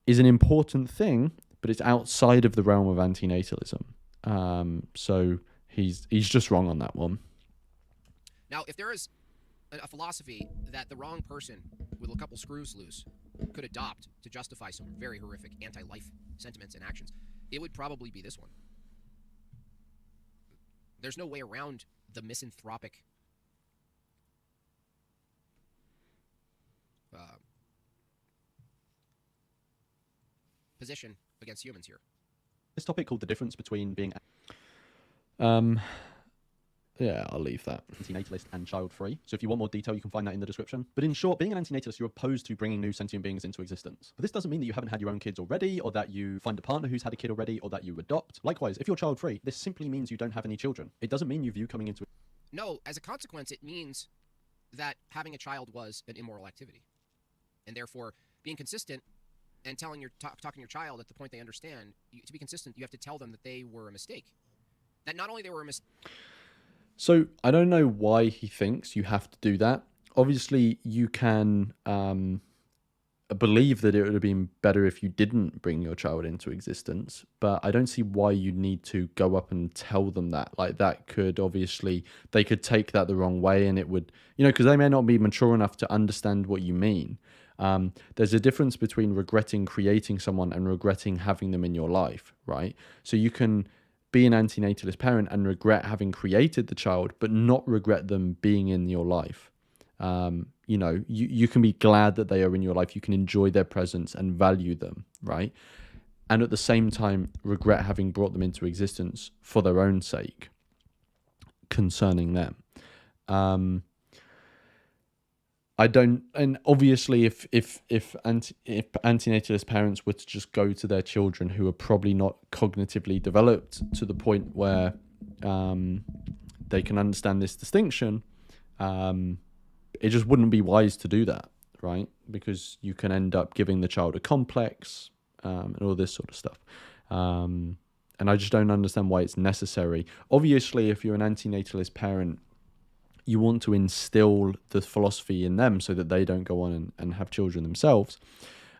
is an important thing, but it's outside of the realm of antinatalism. So he's just wrong on that one. Now, if there is a philosophy that the wrong person with a couple screws loose could adopt to justify some very horrific anti-life sentiments and actions, it would probably be this one. There's no way around the misanthropic position against humans here. This topic called the difference between being yeah, I'll leave that. Antinatalist and child-free. So if you want more detail, you can find that in the description. But in short, being an antinatalist, you're opposed to bringing new sentient beings into existence. But this doesn't mean that you haven't had your own kids already, or that you find a partner who's had a kid already, or that you adopt. Likewise, if you're child-free, this simply means you don't have any children. It doesn't mean you view coming into... No, as a consequence, it means that having a child was an immoral activity. And therefore, being consistent and telling talking your child at the point they understand, to be consistent, you have to tell them that they were a mistake. That not only they were a mistake. So I don't know why he thinks you have to do that. Obviously, you can believe that it would have been better if you didn't bring your child into existence, but I don't see why you need to go up and tell them that. Like, that could obviously, they could take that the wrong way, and it would, because they may not be mature enough to understand what you mean. There's a difference between regretting creating someone and regretting having them in your life, right? So you can be an antinatalist parent and regret having created the child, but not regret them being in your life. You can be glad that they are in your life. You can enjoy their presence and value them, right? And at the same time, regret having brought them into existence for their own sake concerning them. I don't, and obviously if antinatalist parents were to just go to their children who are probably not cognitively developed to the point where they can understand this distinction, it just wouldn't be wise to do that, right? Because you can end up giving the child a complex and all this sort of stuff. And I just don't understand why it's necessary. Obviously, if you're an antinatalist parent, you want to instill the philosophy in them so that they don't go on and have children themselves.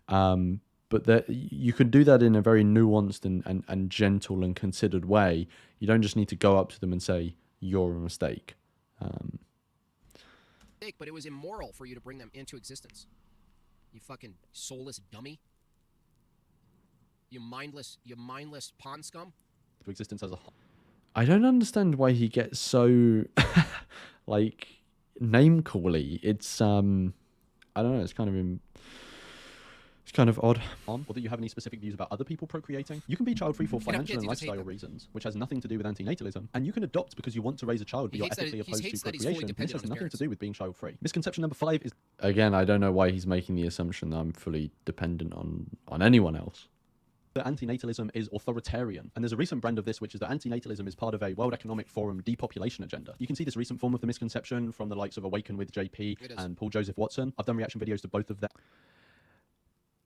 But you can do that in a very nuanced and gentle and considered way. You don't just need to go up to them and say, you're a mistake. But it was immoral for you to bring them into existence. You fucking soulless dummy. You mindless pond scum. To existence as a whole. I don't understand why he gets so like name cally. It's I don't know. It's kind of odd. Or that you have any specific views about other people procreating. You can be child-free for financial and lifestyle reasons, which has nothing to do with antinatalism. And you can adopt because you want to raise a child, but you're ethically opposed to procreation. This has nothing to do with being child-free. Misconception number 5 is... Again, I don't know why he's making the assumption that I'm fully dependent on anyone else. That antinatalism is authoritarian. And there's a recent brand of this, which is that antinatalism is part of a World Economic Forum depopulation agenda. You can see this recent form of the misconception from the likes of Awaken with JP and Paul Joseph Watson. I've done reaction videos to both of them.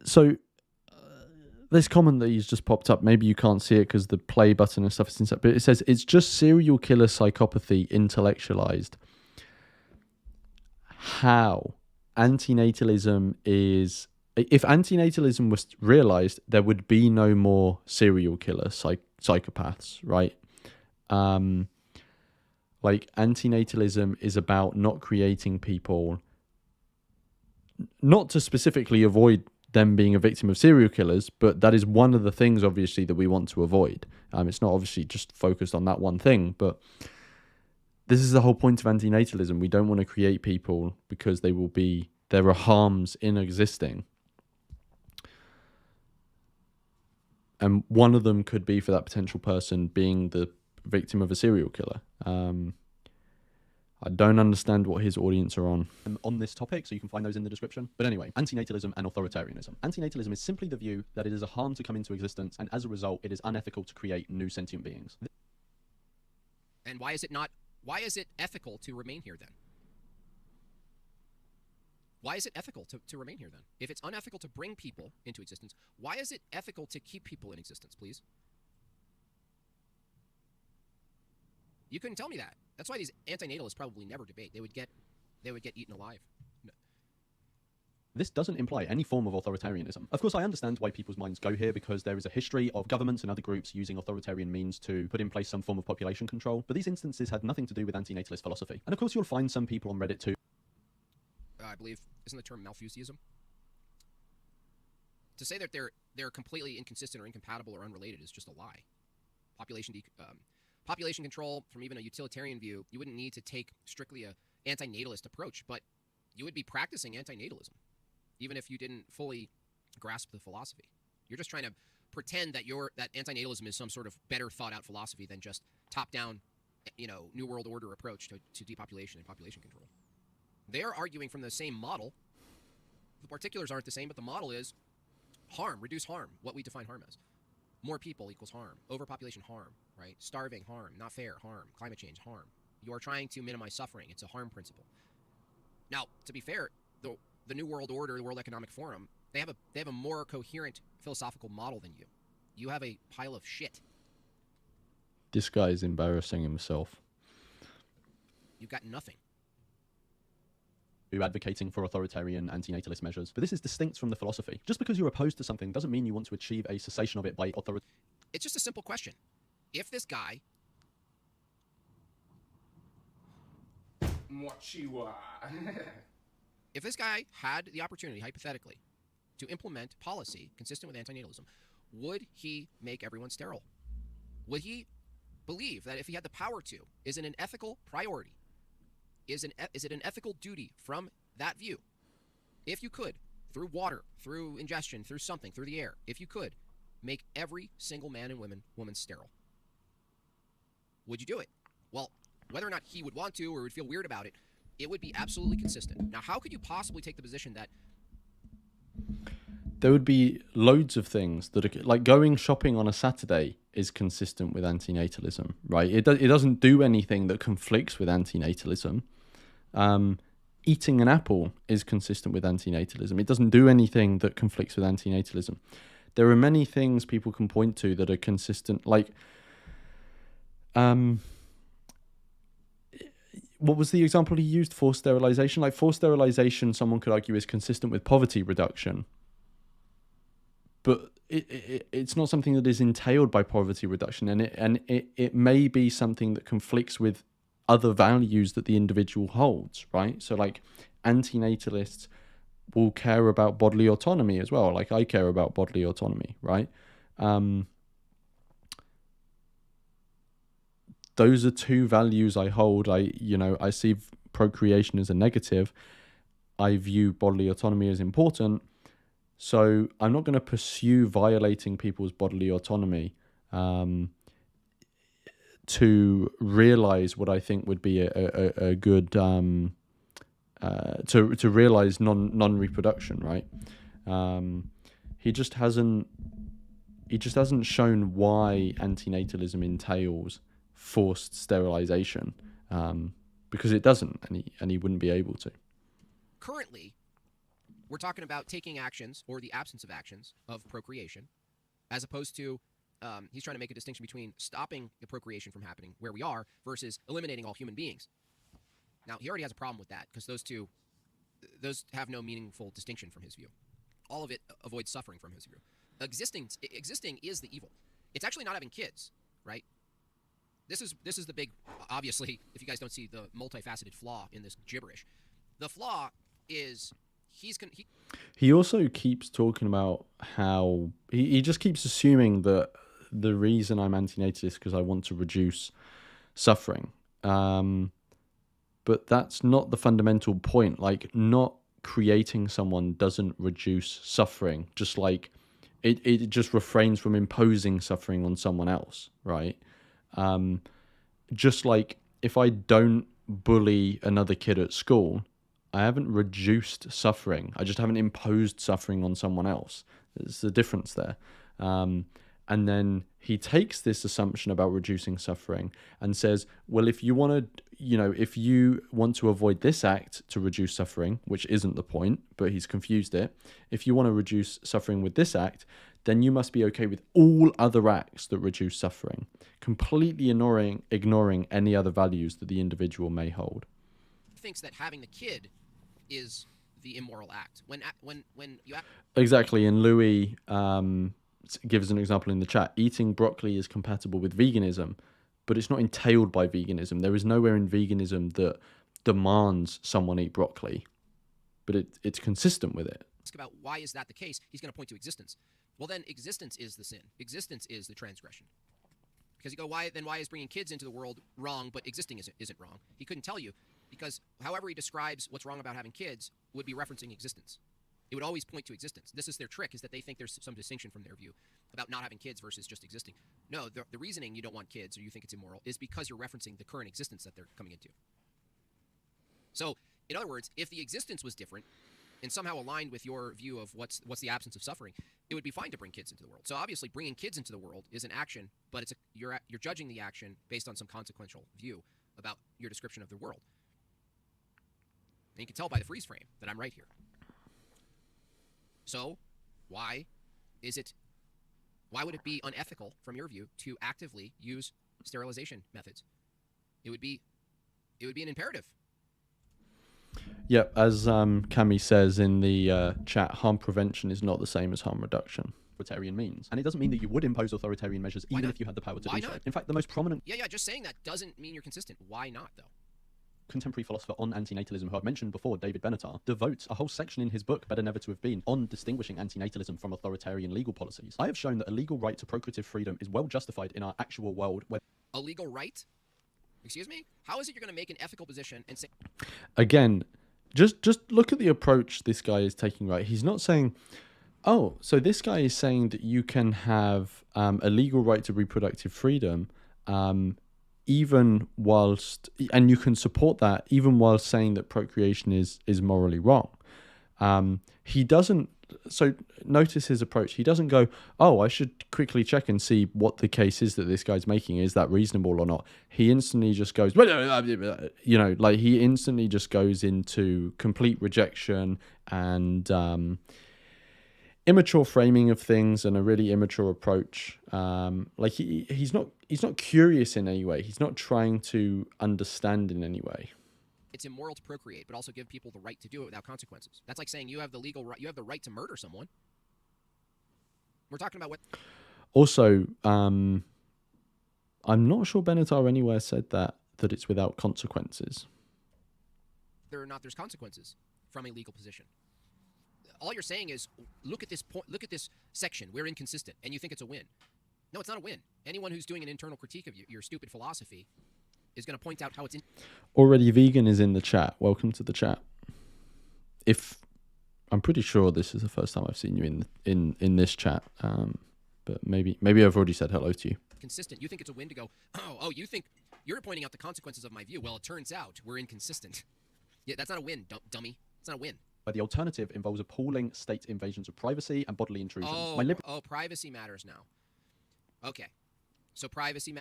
So this comment that he's just popped up, maybe you can't see it because the play button and stuff is inside, but it says it's just serial killer psychopathy intellectualized. How? Antinatalism is... If antinatalism was realized, there would be no more serial killer psychopaths, right? Like, antinatalism is about not creating people, not to specifically avoid them being a victim of serial killers, but that is one of the things, obviously, that we want to avoid. It's not obviously just focused on that one thing, but this is the whole point of antinatalism. We don't want to create people because there are harms in existing. And one of them could be for that potential person being the victim of a serial killer. I don't understand what his audience are on this topic, so you can find those in the description. But anyway, antinatalism and authoritarianism. Antinatalism is simply the view that it is a harm to come into existence, and as a result, it is unethical to create new sentient beings. And why is it ethical to remain here then? Why is it ethical to remain here then? If it's unethical to bring people into existence, why is it ethical to keep people in existence, please? You couldn't tell me that. That's why these antinatalists probably never debate. They would get eaten alive. No. This doesn't imply any form of authoritarianism. Of course, I understand why people's minds go here because there is a history of governments and other groups using authoritarian means to put in place some form of population control, but these instances had nothing to do with antinatalist philosophy. And of course, you'll find some people on Reddit too. I believe, isn't the term Malthusianism? To say that they're completely inconsistent or incompatible or unrelated is just a lie. Population control, from even a utilitarian view, you wouldn't need to take strictly a antinatalist approach, but you would be practicing antinatalism, even if you didn't fully grasp the philosophy. You're just trying to pretend that that antinatalism is some sort of better thought out philosophy than just top-down, New World Order approach to depopulation and population control. They're arguing from the same model. The particulars aren't the same, but the model is harm, reduce harm, what we define harm as. More people equals harm. Overpopulation, harm, right? Starving, harm. Not fair, harm. Climate change, harm. You're trying to minimize suffering. It's a harm principle. Now, to be fair, the New World Order, the World Economic Forum, They have a more coherent philosophical model than you. You have a pile of shit. This guy is embarrassing himself. You've got nothing. You're advocating for authoritarian antinatalist measures, but this is distinct from the philosophy. Just because you're opposed to something doesn't mean you want to achieve a cessation of it by authority. It's just a simple question. If this guy... if this guy had the opportunity, hypothetically, to implement policy consistent with antinatalism, would he make everyone sterile? Would he believe that if he had the power to, is it an ethical priority? Is it an ethical duty from that view? If you could, through water, through ingestion, through something, through the air, if you could, make every single man and woman sterile, would you do it? Well, whether or not he would want to or would feel weird about it, it would be absolutely consistent. Now, how could you possibly take the position that... There would be loads of things that are, like going shopping on a Saturday is consistent with antinatalism, right? It doesn't do anything that conflicts with antinatalism. Eating an apple is consistent with antinatalism. It doesn't do anything that conflicts with antinatalism. There are many things people can point to that are consistent, like what was the example he used? Forced sterilization. Like forced sterilization, someone could argue is consistent with poverty reduction, but it's not something that is entailed by poverty reduction, and it may be something that conflicts with other values that the individual holds, right? So like antinatalists will care about bodily autonomy as well. Like I care about bodily autonomy, right? Those are two values I hold. I see procreation as a negative. I view bodily autonomy as important. So I'm not going to pursue violating people's bodily autonomy to realize what I think would be a good to realize non-reproduction, right? He just hasn't shown why antinatalism entails forced sterilization, because it doesn't, and he wouldn't be able to. Currently, we're talking about taking actions or the absence of actions of procreation, as opposed to he's trying to make a distinction between stopping the procreation from happening where we are versus eliminating all human beings. Now, he already has a problem with that because those have no meaningful distinction from his view. All of it avoids suffering from his view. Existing is the evil. It's actually not having kids, right? This is the big, obviously, if you guys don't see the multifaceted flaw in this gibberish. The flaw is he also keeps talking about how he just keeps assuming that the reason I'm antinatalist is because I want to reduce suffering. But that's not the fundamental point. Like, not creating someone doesn't reduce suffering, just like it just refrains from imposing suffering on someone else, right? Just like if I don't bully another kid at school, I haven't reduced suffering. I just haven't imposed suffering on someone else. There's a difference there. And then he takes this assumption about reducing suffering and says, well, if you want to avoid this act to reduce suffering, which isn't the point, but he's confused it. If you want to reduce suffering with this act, then you must be okay with all other acts that reduce suffering, completely ignoring any other values that the individual may hold. Thinks that having the kid is the immoral act. When you exactly, and Louis gives an example in the chat. Eating broccoli is compatible with veganism, but it's not entailed by veganism. There is nowhere in veganism that demands someone eat broccoli, but it's consistent with it. Ask about why is that the case? He's going to point to existence. Well, then existence is the sin. Existence is the transgression. Because you go, why is bringing kids into the world wrong, but existing isn't wrong? He couldn't tell you, because however he describes what's wrong about having kids would be referencing existence. It would always point to existence. This is their trick, is that they think there's some distinction from their view about not having kids versus just existing. No, the reasoning you don't want kids or you think it's immoral is because you're referencing the current existence that they're coming into. So, in other words, if the existence was different and somehow aligned with your view of what's the absence of suffering, it would be fine to bring kids into the world. So obviously bringing kids into the world is an action, but you're judging the action based on some consequential view about your description of the world. And you can tell by the freeze frame that I'm right here. So, why would it be unethical, from your view, to actively use sterilization methods? It would be an imperative. Yep, as Cami says in the chat, harm prevention is not the same as harm reduction. Authoritarian means. And it doesn't mean that you would impose authoritarian measures even if you had the power to do so. In fact, the most prominent... Yeah, just saying that doesn't mean you're consistent. Why not, though? Contemporary philosopher on antinatalism, who I've mentioned before, David Benatar, devotes a whole section in his book, Better Never to Have Been, on distinguishing antinatalism from authoritarian legal policies. I have shown that a legal right to procreative freedom is well justified in our actual world where... A legal right? Excuse me? How is it you're going to make an ethical position and say... Again, just look at the approach this guy is taking, right? He's not saying... Oh, so this guy is saying that you can have a legal right to reproductive freedom, even whilst, and you can support that even while saying that procreation is morally wrong. He doesn't. So notice his approach. He doesn't go, oh, I should quickly check and see what the case is that this guy's making. Is that reasonable or not? He instantly just goes, you know, like he instantly just goes into complete rejection and immature framing of things and a really immature approach. Like he's not curious in any way. He's not trying to understand in any way. It's immoral to procreate, but also give people the right to do it without consequences. That's like saying you have the legal right, you have the right to murder someone. We're talking about what... Also, I'm not sure Benatar anywhere said that it's without consequences. Whether or not there's consequences from a legal position. All you're saying is, look at this point, look at this section, we're inconsistent, and you think it's a win. No, it's not a win. Anyone who's doing an internal critique of your stupid philosophy is going to point out how it's... Already Vegan is in the chat. Welcome to the chat. I'm pretty sure this is the first time I've seen you in this chat, but maybe I've already said hello to you. Consistent. You think it's a win to go, oh, you think you're pointing out the consequences of my view. Well, it turns out we're inconsistent. Yeah, that's not a win, dummy. It's not a win. But the alternative involves appalling state invasions of privacy and bodily intrusions. Privacy matters now. Okay. So privacy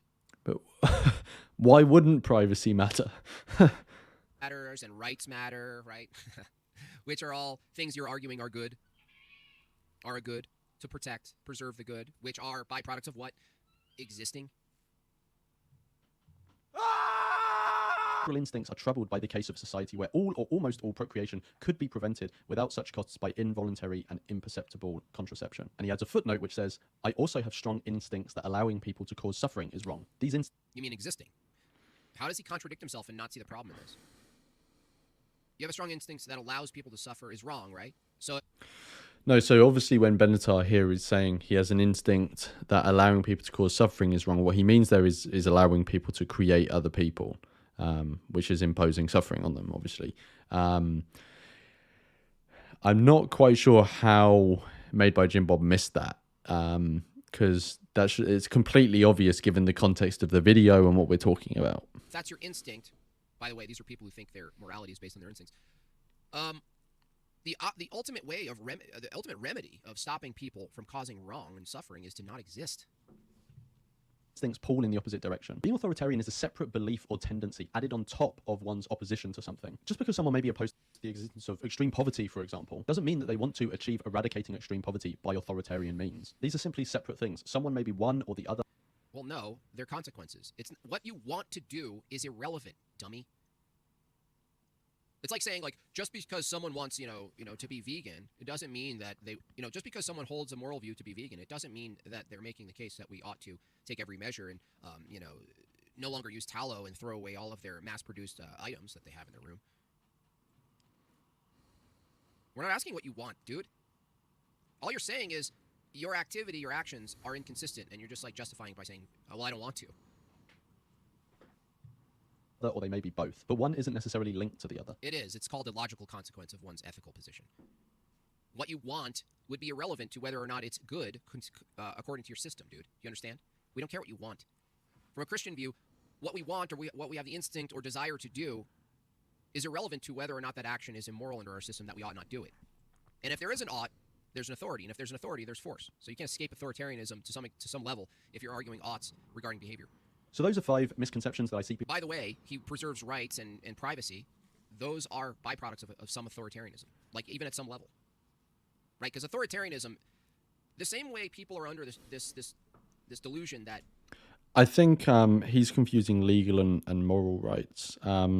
But why wouldn't privacy matter? matters and rights matter, right? Which are all things you're arguing are good. Are a good to protect, preserve the good, which are byproducts of what? Existing. Instincts are troubled by the case of society where all or almost all procreation could be prevented without such costs by involuntary and imperceptible contraception. And he adds a footnote which says, I also have strong instincts that allowing people to cause suffering is wrong. These You mean existing? How does he contradict himself and not see the problem in this? You have a strong instinct that allows people to suffer is wrong, right? No, so obviously when Benatar here is saying he has an it's that allowing people to cause suffering is wrong, what he means there is allowing people to create other people. Which is imposing suffering on them, obviously. I'm not quite sure how MadeByJimbob missed that, because it's completely obvious given the context of the video and what we're talking about. If that's your instinct, by the way, these are people who think their morality is based on their instincts. The ultimate way of the ultimate remedy of stopping people from causing wrong and suffering is to not exist. Things pull in the opposite direction. Being authoritarian is a separate belief or tendency added on top of one's opposition to something. Just because someone may be opposed to the existence of extreme poverty, for example, doesn't mean that they want to achieve eradicating extreme poverty by authoritarian means. These are simply separate things. Someone may be one or the other. Well, no, they're consequences. It's what you want to do is irrelevant, dummy. It's like saying, like, just because someone wants, you know, to be vegan, it doesn't mean that they, just because someone holds a moral view to be vegan, it doesn't mean that they're making the case that we ought to take every measure and, no longer use tallow and throw away all of their mass-produced items that they have in their room. We're not asking what you want, dude. All you're saying is your activity, your actions are inconsistent, and you're just, like, justifying by saying, oh, well, I don't want to. Or they may be both, but one isn't necessarily linked to the other. It is. It's called a logical consequence of one's ethical position. What you want would be irrelevant to whether or not it's good according to your system, dude. You understand? We don't care what you want. From a Christian view, what we want or what we have the instinct or desire to do is irrelevant to whether or not that action is immoral under our system that we ought not do it. And if there is an ought, there's an authority. And if there's an authority, there's force. So you can't escape authoritarianism to some level if you're arguing oughts regarding behavior. So those are 5 misconceptions that I see people... By the way, he preserves rights and privacy. Those are byproducts of some authoritarianism, like even at some level. right? Because authoritarianism, the same way people are under this delusion that I think he's confusing legal and moral rights.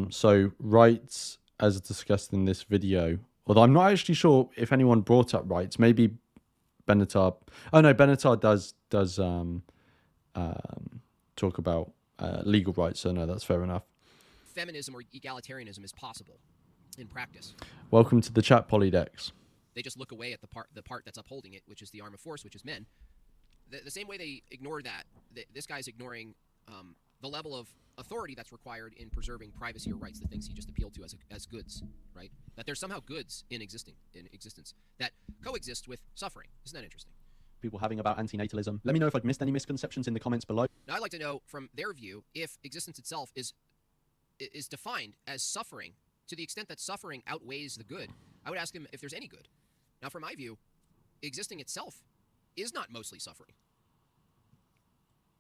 So rights, as discussed in this video, although I'm not actually sure if anyone brought up rights. Maybe Benatar. Oh no, Benatar does talk about legal rights. So no, that's fair enough. feminism or egalitarianism is possible in practice. Welcome to the chat, Polydex. They just look away at the part that's upholding it, which is the arm of force, which is men. The same way they ignore that, this guy's ignoring the level of authority that's required in preserving privacy or rights, the things he just appealed to as goods, right? That there's somehow goods in existence that coexist with suffering. Isn't that interesting? People having about antinatalism. Let me know if I've missed any misconceptions in the comments below. Now, I'd like to know from their view if existence itself is defined as suffering to the extent that suffering outweighs the good. I would ask them if there's any good. Now, from my view, existing itself is not mostly suffering.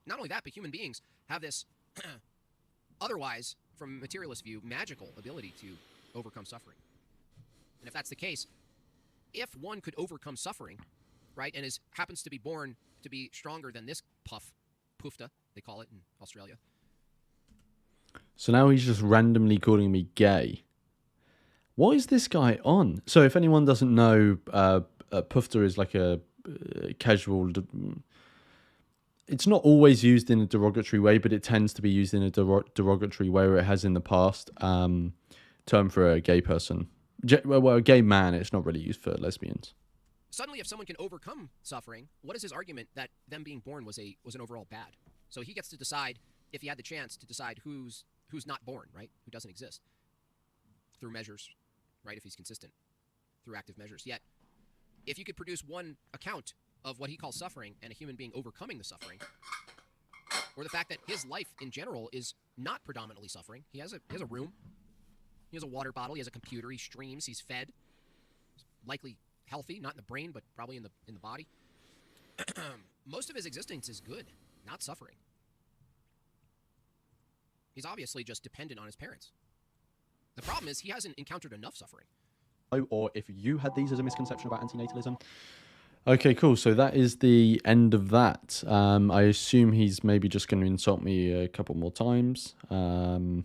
Not only that, but human beings have this otherwise, from a materialist view, magical ability to overcome suffering. And if that's the case, if one could overcome suffering, right, and happens to be born to be stronger than this pufta, they call it in Australia. So now he's just randomly calling me gay. What is this guy on? So if anyone doesn't know, pufta is like a casual... It's not always used in a derogatory way, but it tends to be used in a derogatory way, where it has in the past. Term for a gay person. Well, a gay man, it's not really used for lesbians. Suddenly, if someone can overcome suffering, what is his argument that them being born was an overall bad? So he gets to decide, if he had the chance to decide who's not born, right? Who doesn't exist. Through measures, right? If he's consistent. Through active measures. Yet, if you could produce one account of what he calls suffering and a human being overcoming the suffering, or the fact that his life in general is not predominantly suffering. He has a room. He has a water bottle. He has a computer. He streams. He's fed. He's likely healthy, not in the brain, but probably in the body. Most of his existence is good, not suffering. He's obviously just dependent on his parents. The problem is he hasn't encountered enough suffering. Or if you had these as a misconception about antinatalism. Okay, cool. So that is the end of that. I assume he's maybe just going to insult me a couple more times. And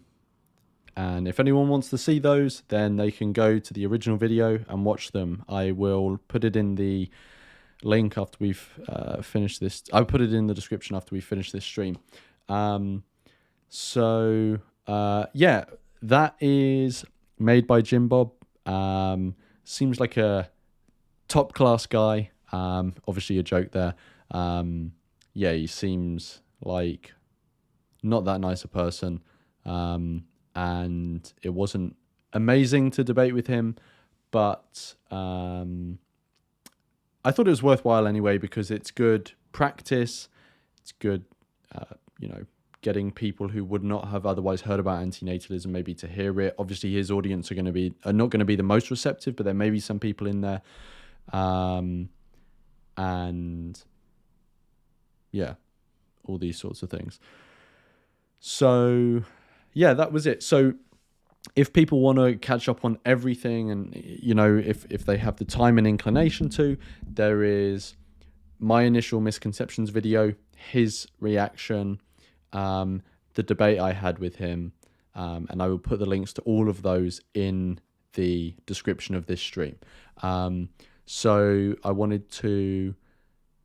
if anyone wants to see those, then they can go to the original video and watch them. I will put it in the link after we've finished this. I'll put it in the description after we finish this stream. Yeah, that is MadeByJimbob. Seems like a top class guy. Obviously a joke there. Yeah, he seems like not that nice a person. And it wasn't amazing to debate with him, but I thought it was worthwhile anyway, because it's good practice. It's good, getting people who would not have otherwise heard about antinatalism maybe to hear it. Obviously, his audience are not going to be the most receptive, but there may be some people in there. And yeah, all these sorts of things. So yeah, that was it. So if people want to catch up on everything, and if they have the time and inclination to, there is my initial misconceptions video, his reaction, the debate I had with him, and I will put the links to all of those in the description of this stream. So I wanted to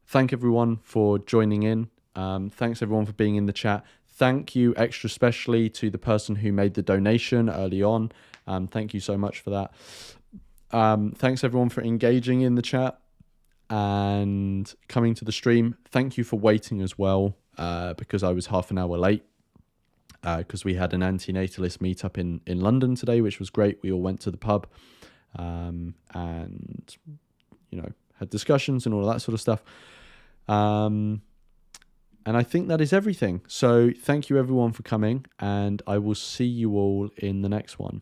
thank everyone for joining in. Thanks everyone for being in the chat. Thank you extra specially to the person who made the donation early on. Thank you so much for that. Thanks everyone for engaging in the chat and coming to the stream. Thank you for waiting as well, because I was half an hour late, because we had an antinatalist meetup in London today, which was great. We all went to the pub and had discussions and all of that sort of stuff. And I think that is everything. So thank you everyone for coming, and I will see you all in the next one.